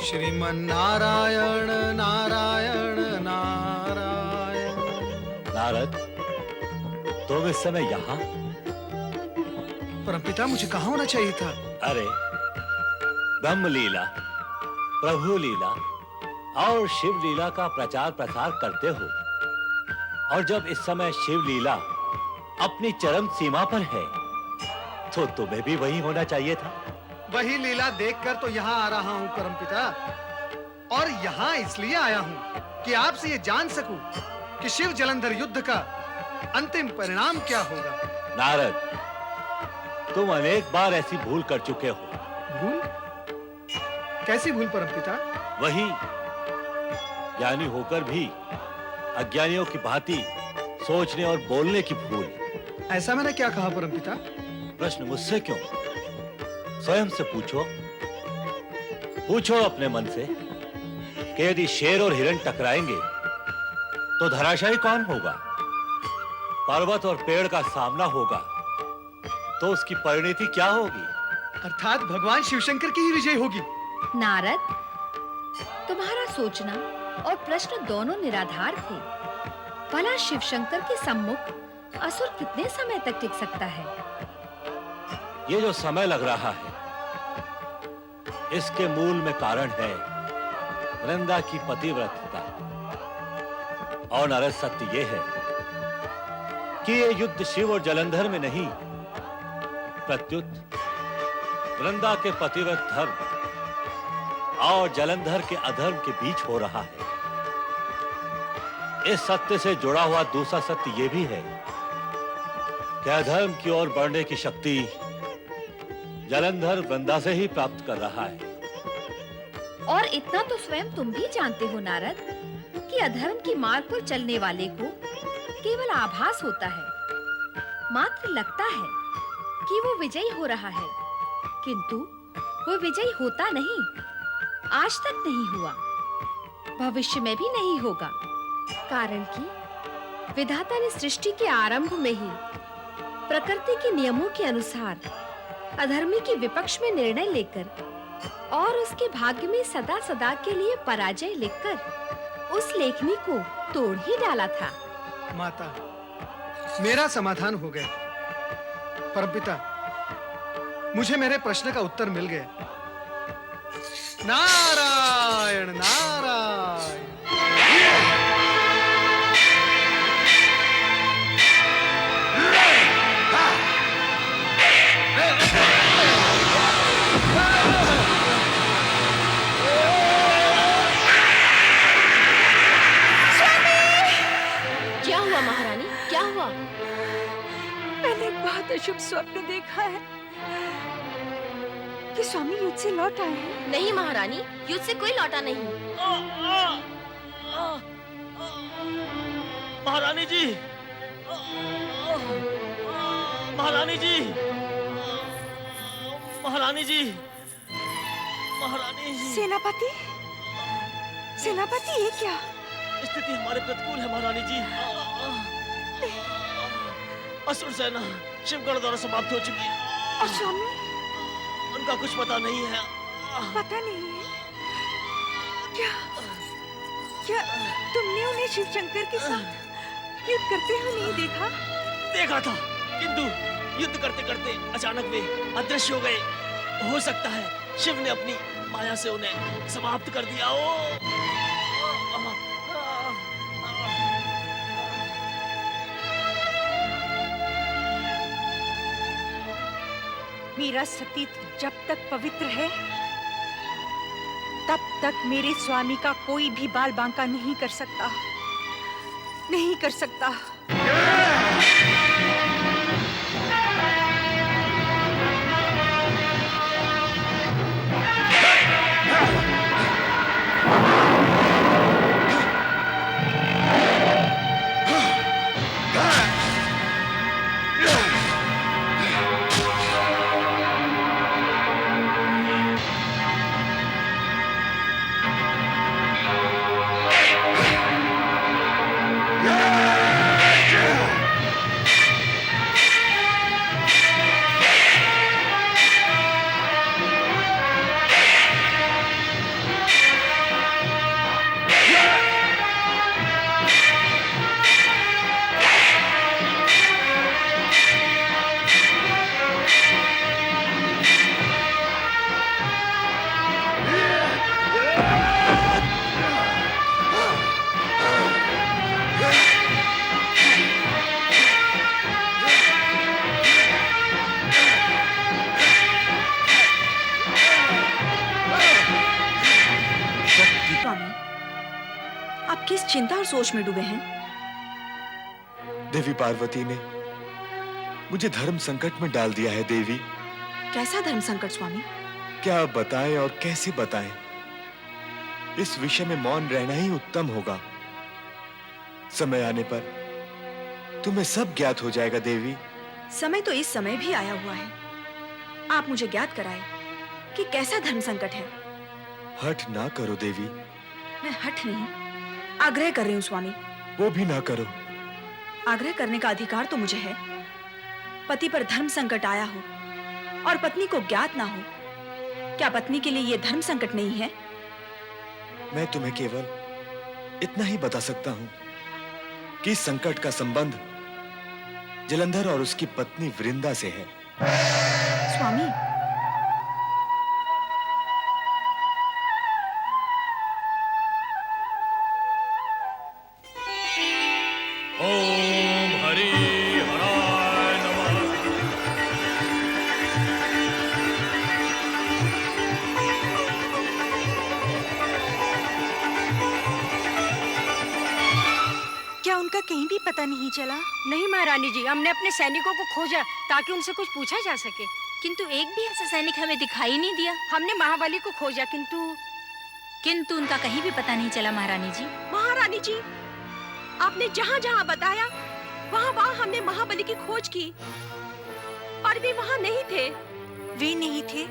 श्रीमन नारायण नारायण नारायण। नारद, तुम इस समय यहाँ? परमपिता, मुझे कहाँ होना चाहिए था? अरे, ब्रह्म लीला, प्रभु लीला और शिव लीला का प्रचार प्रसार करते हो, और जब इस समय शिव लीला अपनी चरम सीमा पर है, तो तुम्हें भी वही होना चाहिए था। वही लीला देखकर तो यहाँ आ रहा हूँ परमपिता, और यहाँ इसलिए आया हूँ कि आपसे ये जान सकूं कि शिव जलंधर युद्ध का अंतिम परिणाम क्या होगा। नारद, तुम अनेक बार ऐसी भूल कर चुके हो। भूल? कैसी भूल परमपिता? वही, ज्ञानी होकर भी अज्ञानियों की भांति सोचने और बोलने की भूल। ऐसा मैंने क्या कहा परमपिता? प्रश्न मुझसे क्यों? स्वयं से पूछो। पूछो अपने मन से कि यदि शेर और हिरण टकराएंगे तो धराशायी कौन होगा? पर्वत और पेड़ का सामना होगा तो उसकी परिणति क्या होगी? अर्थात भगवान शिवशंकर की ही विजय होगी। नारद, तुम्हारा सोचना और प्रश्न दोनों निराधार थे। भला शिवशंकर के सम्मुख असुर कितने समय तक टिक सकता है? ये जो समय लग रहा है, इसके मूल में कारण है वृंदा की पतिव्रतता। और नारद, सत्य ये है कि ये युद्ध शिव और जलंधर में नहीं, प्रत्युत वृंदा के पतिव्रत धर्म और जलंधर के अधर्म के बीच हो रहा है। इस सत्य से जुड़ा हुआ दूसरा सत्य यह भी है कि अधर्म की ओर बढ़ने की शक्ति जलंधर वृंदा से ही प्राप्त कर रहा है। और इतना तो स्वयं तुम भी जानते हो नारद कि अधर्म की मार्ग पर चलने वाले को केवल आभास होता है, मात्र लगता है कि वो विजयी हो रहा है, किंतु वो विजयी होता नहीं, आज तक नहीं हुआ, भविष्य में भी नहीं होगा। कारण कि विधाता ने सृष्टि के आरंभ में ही प्रकृति के नियमों के अनुसार अधर्मी के विपक्ष में निर्णय लेकर और उसके भाग्य में सदा सदा के लिए पराजय लिखकर उस लेखनी को तोड़ ही डाला था। माता, मेरा समाधान हो गया। परमपिता, मुझे मेरे प्रश्न का उत्तर मिल गया। नारायण नारायण। क्या हुआ महारानी, क्या हुआ? मैंने एक बहुत अशुभ स्वप्न देखा है कि स्वामी युद्ध से लौट आए हैं। नहीं महारानी, युद्ध से कोई लौटा नहीं। महारानी जी, महारानी जी, महारानी जी, महारानी जी। सेनापति, सेनापति, ये क्या? स्थिति हमारे प्रतिकूल है महारानी जी। असुर सेना शिवगढ़ द्वारा समाप्त हो चुकी है। और स्वामी? उनका कुछ पता नहीं है। पता नहीं है? क्या क्या तुमने उन्हें शिवशंकर के साथ युद्ध करते हुए नहीं देखा? देखा था, किंतु युद्ध करते करते अचानक वे अदृश्य हो गए। हो सकता है शिव ने अपनी माया से उन्हें समाप्त कर दिया हो। मेरा सतीत्व जब तक पवित्र है, तब तक मेरे स्वामी का कोई भी बाल बांका नहीं कर सकता, नहीं कर सकता। स्वामी, आप किस चिंता और सोच में डूबे हैं? देवी पार्वती ने मुझे धर्म संकट में डाल दिया है देवी। कैसा धर्म संकट स्वामी? क्या बताएं और कैसे बताएं? इस विषय में मौन रहना ही उत्तम होगा। समय आने पर तुम्हें सब ज्ञात हो जाएगा देवी। समय तो इस समय भी आया हुआ है। आप मुझे ज्ञात कराएं कि कैसा धर्म संकट है। हठ ना करो देवी। मैं हठ नहीं, आग्रह कर रही हूँ स्वामी। वो भी ना करो। आग्रह करने का अधिकार तो मुझे है। पति पर धर्म संकट आया हो और पत्नी को ज्ञात ना हो, क्या पत्नी के लिए यह धर्म संकट नहीं है? मैं तुम्हें केवल इतना ही बता सकता हूं कि इस संकट का संबंध जलंधर और उसकी पत्नी वृंदा से है। स्वामी, ओम हरि हराय नमः। क्या उनका कहीं भी पता नहीं चला? नहीं महारानी जी, हमने अपने सैनिकों को खोजा ताकि उनसे कुछ पूछा जा सके, किंतु एक भी ऐसा सैनिक हमें दिखाई नहीं दिया। हमने महाबली को खोजा किंतु उनका कहीं भी पता नहीं चला महारानी जी। महारानी जी, आपने जहाँ जहाँ बताया वहाँ वहाँ हमने महाबली की खोज की, पर वे वहाँ नहीं थे। वे नहीं थे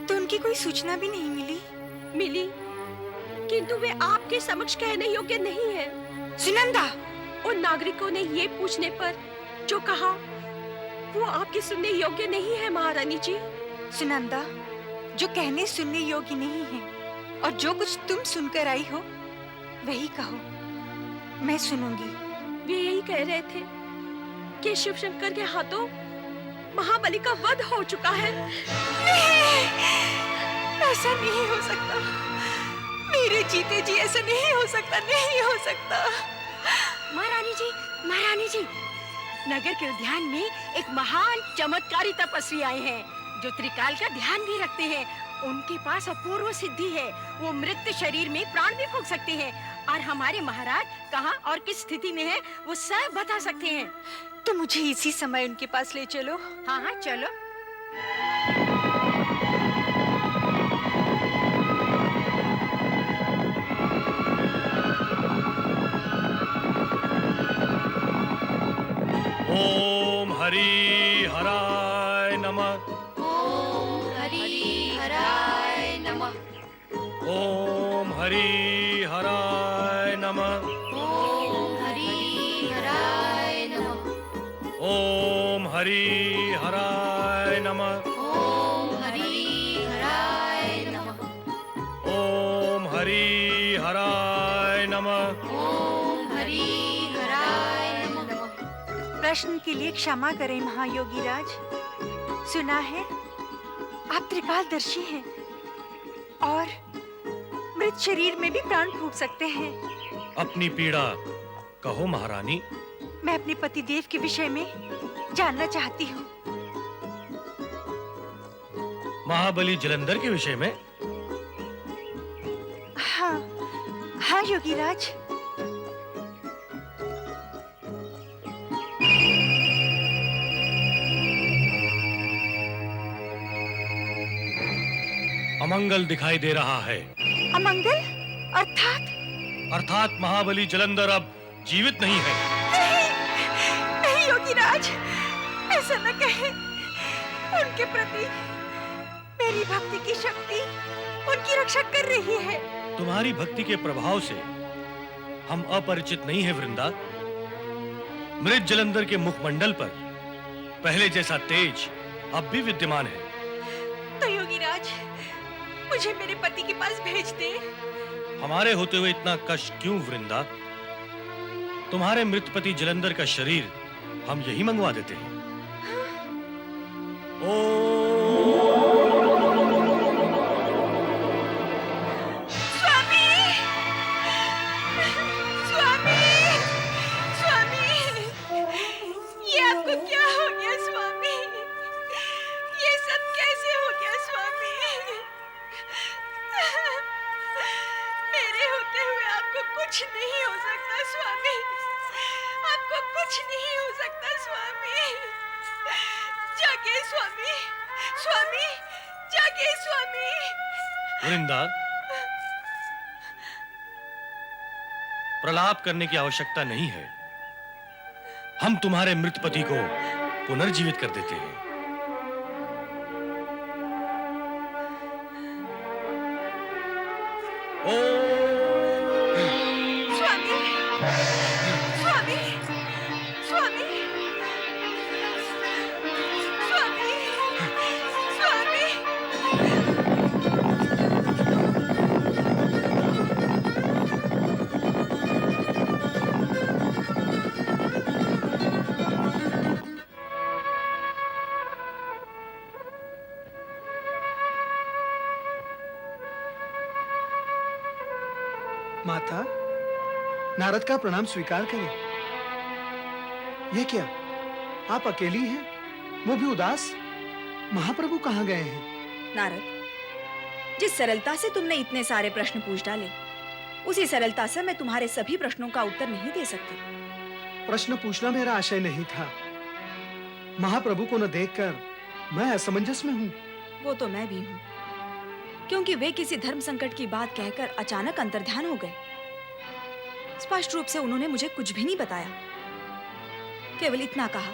तो उनकी कोई सूचना भी नहीं मिली, किंतु वे आपके समक्ष कहने योग्य नहीं है। सुनंदा, उन नागरिकों ने ये पूछने पर जो कहा वो आपके सुनने योग्य नहीं है महारानी जी। सुनंदा, जो कहने सुनने योग्य नहीं है और जो कुछ तुम सुनकर आई हो वही कहो, मैं सुनूंगी। वे यही कह रहे थे कि शिव शंकर के हाथों महाबली का वध हो चुका है। नहीं, ऐसा नहीं हो सकता। मेरे जीते जी ऐसा नहीं हो सकता, नहीं हो सकता। महारानी जी, नगर के उद्यान में एक महान चमत्कारी तपस्वी आए हैं जो त्रिकाल का ध्यान भी रखते हैं। उनके पास अपूर्व सिद्धि है। वो मृत शरीर में प्राण भी फूंक सकते हैं और हमारे महाराज कहाँ और किस स्थिति में है वो सब बता सकते हैं। तो मुझे इसी समय उनके पास ले चलो। हाँ हाँ चलो। ओम हरि हराय नमः। ओम हरि हराय नमः। ओम हरि हराय नमः। ओम हरि हराय नमः। ओम हरि हराय नमः। ओम हरि हराय नमः। ओम हरि हराय नमः। ओम हरि हराय नमः। प्रश्न के लिए क्षमा करें महायोगी राज। सुना है आप त्रिकालदर्शी हैं और मृत शरीर में भी प्राण फूंक सकते हैं। अपनी पीड़ा कहो महारानी। मैं अपने पतिदेव के विषय में जानना चाहती हूँ। महाबली जलंधर के विषय में? हाँ हाँ योगी राज। अमंगल दिखाई दे रहा है। अमंगल? अर्थात? अर्थात महाबली जलंधर अब जीवित नहीं है। नहीं, नहीं योगीराज, ऐसा न कहें। उनके प्रति मेरी भक्ति की शक्ति उनकी रक्षा कर रही है। तुम्हारी भक्ति के प्रभाव से हम अपरिचित नहीं है वृंदा। मृत जलंधर के मुखमंडल पर पहले जैसा तेज अब भी विद्यमान है। तो योगीराज, मुझे मेरे पति के पास भेज दे। हमारे होते हुए इतना कष्ट क्यों वृंदा? तुम्हारे मृत पति जलंधर का शरीर हम यही मंगवा देते हैं। स्वामी! स्वामी! स्वामी! ये आपको क्या हो गया स्वामी? ये सब कैसे हो गया स्वामी? मेरे होते हुए आपको कुछ नहीं हो सकता स्वामी। आपको कुछ नहीं हो सकता स्वामी। जागे स्वामी, स्वामी, जागे स्वामी। वृंदा, प्रलाप करने की आवश्यकता नहीं है। हम तुम्हारे मृत पति को पुनर्जीवित कर देते हैं। स्वामी, स्वामी, स्वामी, स्वामी, स्वामी। माता, नारद का प्रणाम स्वीकार करें। ये क्या, आप अकेली हैं, वो भी उदास? महाप्रभु कहाँ गए हैं? नारद, जिस सरलता से तुमने इतने सारे प्रश्न पूछ डाले, उसी सरलता से मैं तुम्हारे सभी प्रश्नों का उत्तर नहीं दे सकती। प्रश्न पूछना मेरा आशय नहीं था। महाप्रभु को न देखकर मैं असमंजस में हूँ। वो तो मैं भी हूँ, क्योंकि वे किसी धर्म संकट की बात कहकर अचानक अंतर्ध्यान हो गए। स्पष्ट रूप से उन्होंने मुझे कुछ भी नहीं बताया, केवल इतना कहा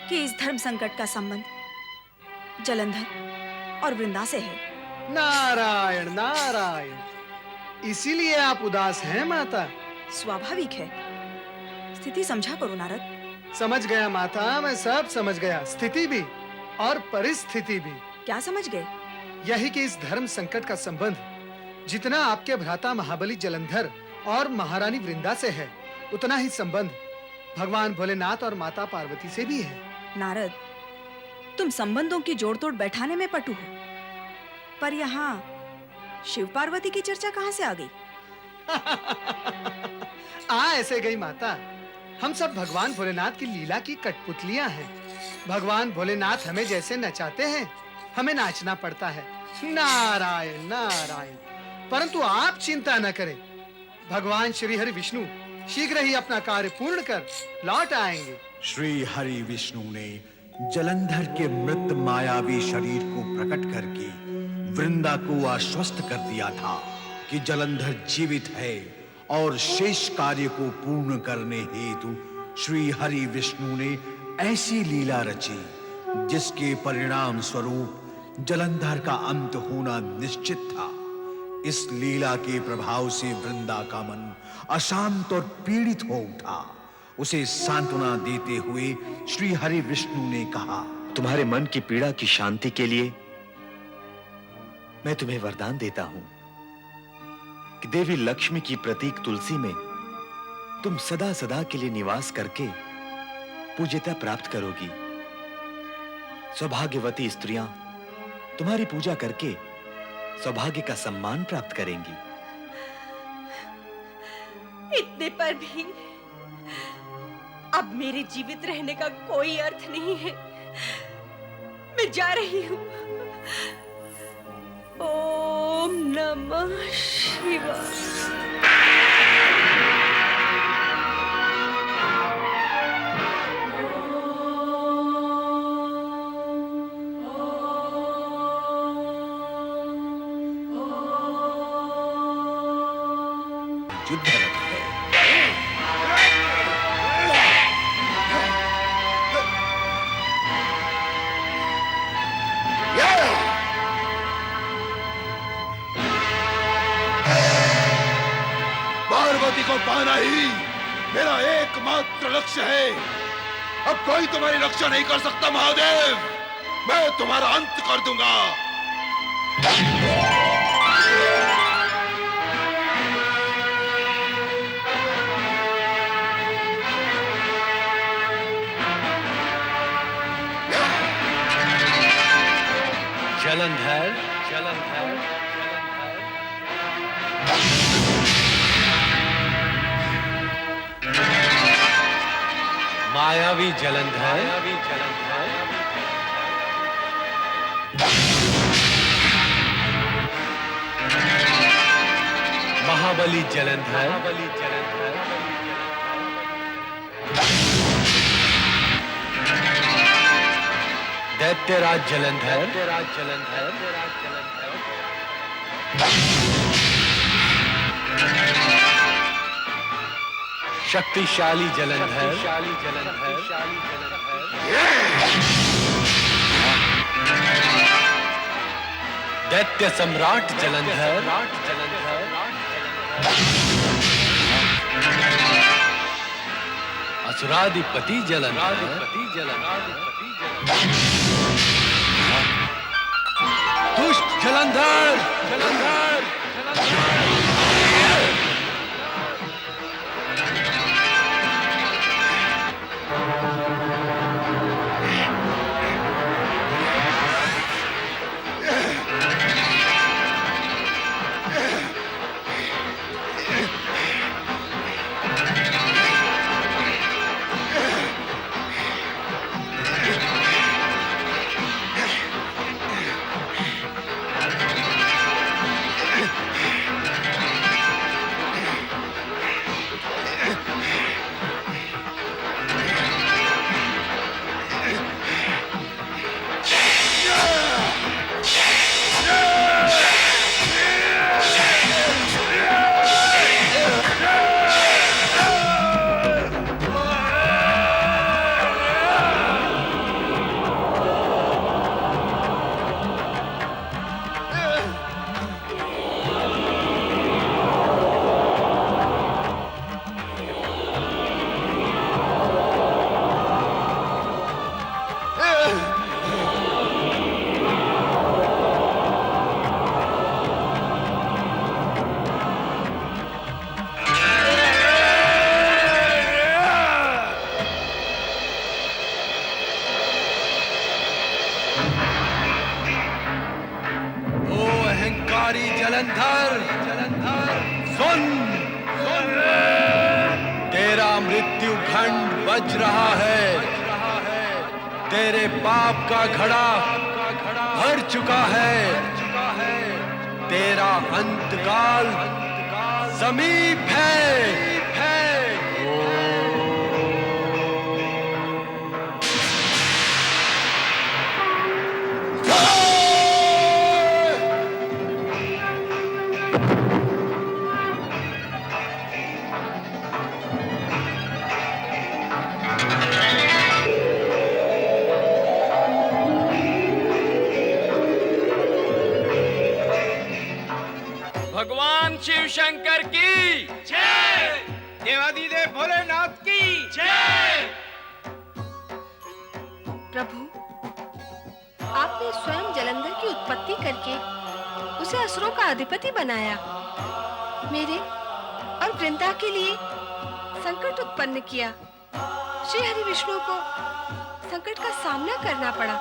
कि इस धर्म संकट का संबंध जलंधर और वृंदा से है। नारायण नारायण, इसीलिए आप उदास हैं माता? स्वाभाविक है। स्थिति समझा करो नारद। समझ गया माता, मैं सब समझ गया, स्थिति भी और परिस्थिति भी। क्या समझ गए? यही कि इस धर्म संकट का संबंध जितना आपके भ्राता महाबली जलंधर और महारानी वृंदा से है, उतना ही संबंध भगवान भोलेनाथ और माता पार्वती से भी है। नारद, तुम संबंधों की जोड़-तोड़ बैठाने में पटु हो, पर यहाँ शिव पार्वती की चर्चा कहाँ से आ गई? ऐसे गई माता। हम सब भगवान भोलेनाथ की लीला की कठपुतलियां हैं। भगवान भोलेनाथ हमें जैसे नचाते हैं, हमें नाचना पड़ता है। नारायण नारायण। परंतु आप चिंता न करें, भगवान श्री हरि विष्णु शीघ्र ही अपना कार्य पूर्ण कर लौट आएंगे। श्री हरि विष्णु ने जलंधर के मृत मायावी शरीर को प्रकट करके वृंदा को आश्वस्त कर दिया था कि जलंधर जीवित है और शेष कार्य को पूर्ण करने हेतु श्री हरि विष्णु ने ऐसी लीला रची जिसके परिणाम स्वरूप जलंधर का अंत होना निश्चित था। इस लीला के प्रभाव से वृंदा का मन अशांत और पीड़ित हो उठा। उसे सांत्वना देते हुए श्री हरि विष्णु ने कहा, तुम्हारे मन की पीड़ा की शांति के लिए मैं तुम्हें वरदान देता हूं कि देवी लक्ष्मी की प्रतीक तुलसी में तुम सदा सदा के लिए निवास करके पूज्यता प्राप्त करोगी। सौभाग्यवती स्त्रियां तुम्हारी पूजा करके सौभाग्य का सम्मान प्राप्त करेंगी। इतने पर भी अब मेरे जीवित रहने का कोई अर्थ नहीं है। मैं जा रही हूँ। ओम नमः शिवाय। युद्ध रथ है। पार्वती को पाना ही मेरा एकमात्र लक्ष्य है। अब कोई तुम्हारी रक्षा नहीं कर सकता महादेव। मैं तुम्हारा अंत कर दूंगा। जलंधर, जलंधर, मायावी जलंधर, मायावी जलंधर, महाबली जलंधर, महाबली जलंधर, दैत्यराज जलंधर, दैत्यराज जलंधर, शक्तिशाली जलंधर, शक्तिशाली जलंधर, दैत्य सम्राट जलंधर, जलंधर, असुराधिपति जलंधर, दुष्ट जलंधर, जलंधर, जलंधर, जलंधर, सुन, सुन, तेरा मृत्यु खंड बज रहा है। तेरे पाप का घड़ा भर चुका है। तेरा अंतकाल समीप है। भगवान शिव शंकर की जय, देवादिदेव भोलेनाथ की जय। प्रभु, आपने स्वयं जलंधर की उत्पत्ति करके उसे असुरों का अधिपति बनाया। मेरे और वृंदा के लिए संकट उत्पन्न किया। श्री हरि विष्णु को संकट का सामना करना पड़ा।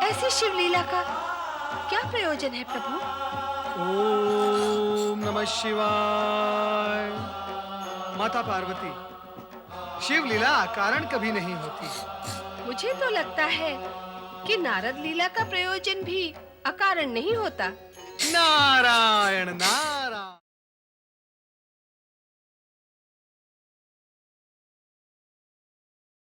ऐसी शिवलीला का क्या प्रयोजन है प्रभु? ओम नमः शिवाय। माता पार्वती, शिव लीला कारण कभी नहीं होती। मुझे तो लगता है कि नारद लीला का प्रयोजन भी अकारण नहीं होता। नारायण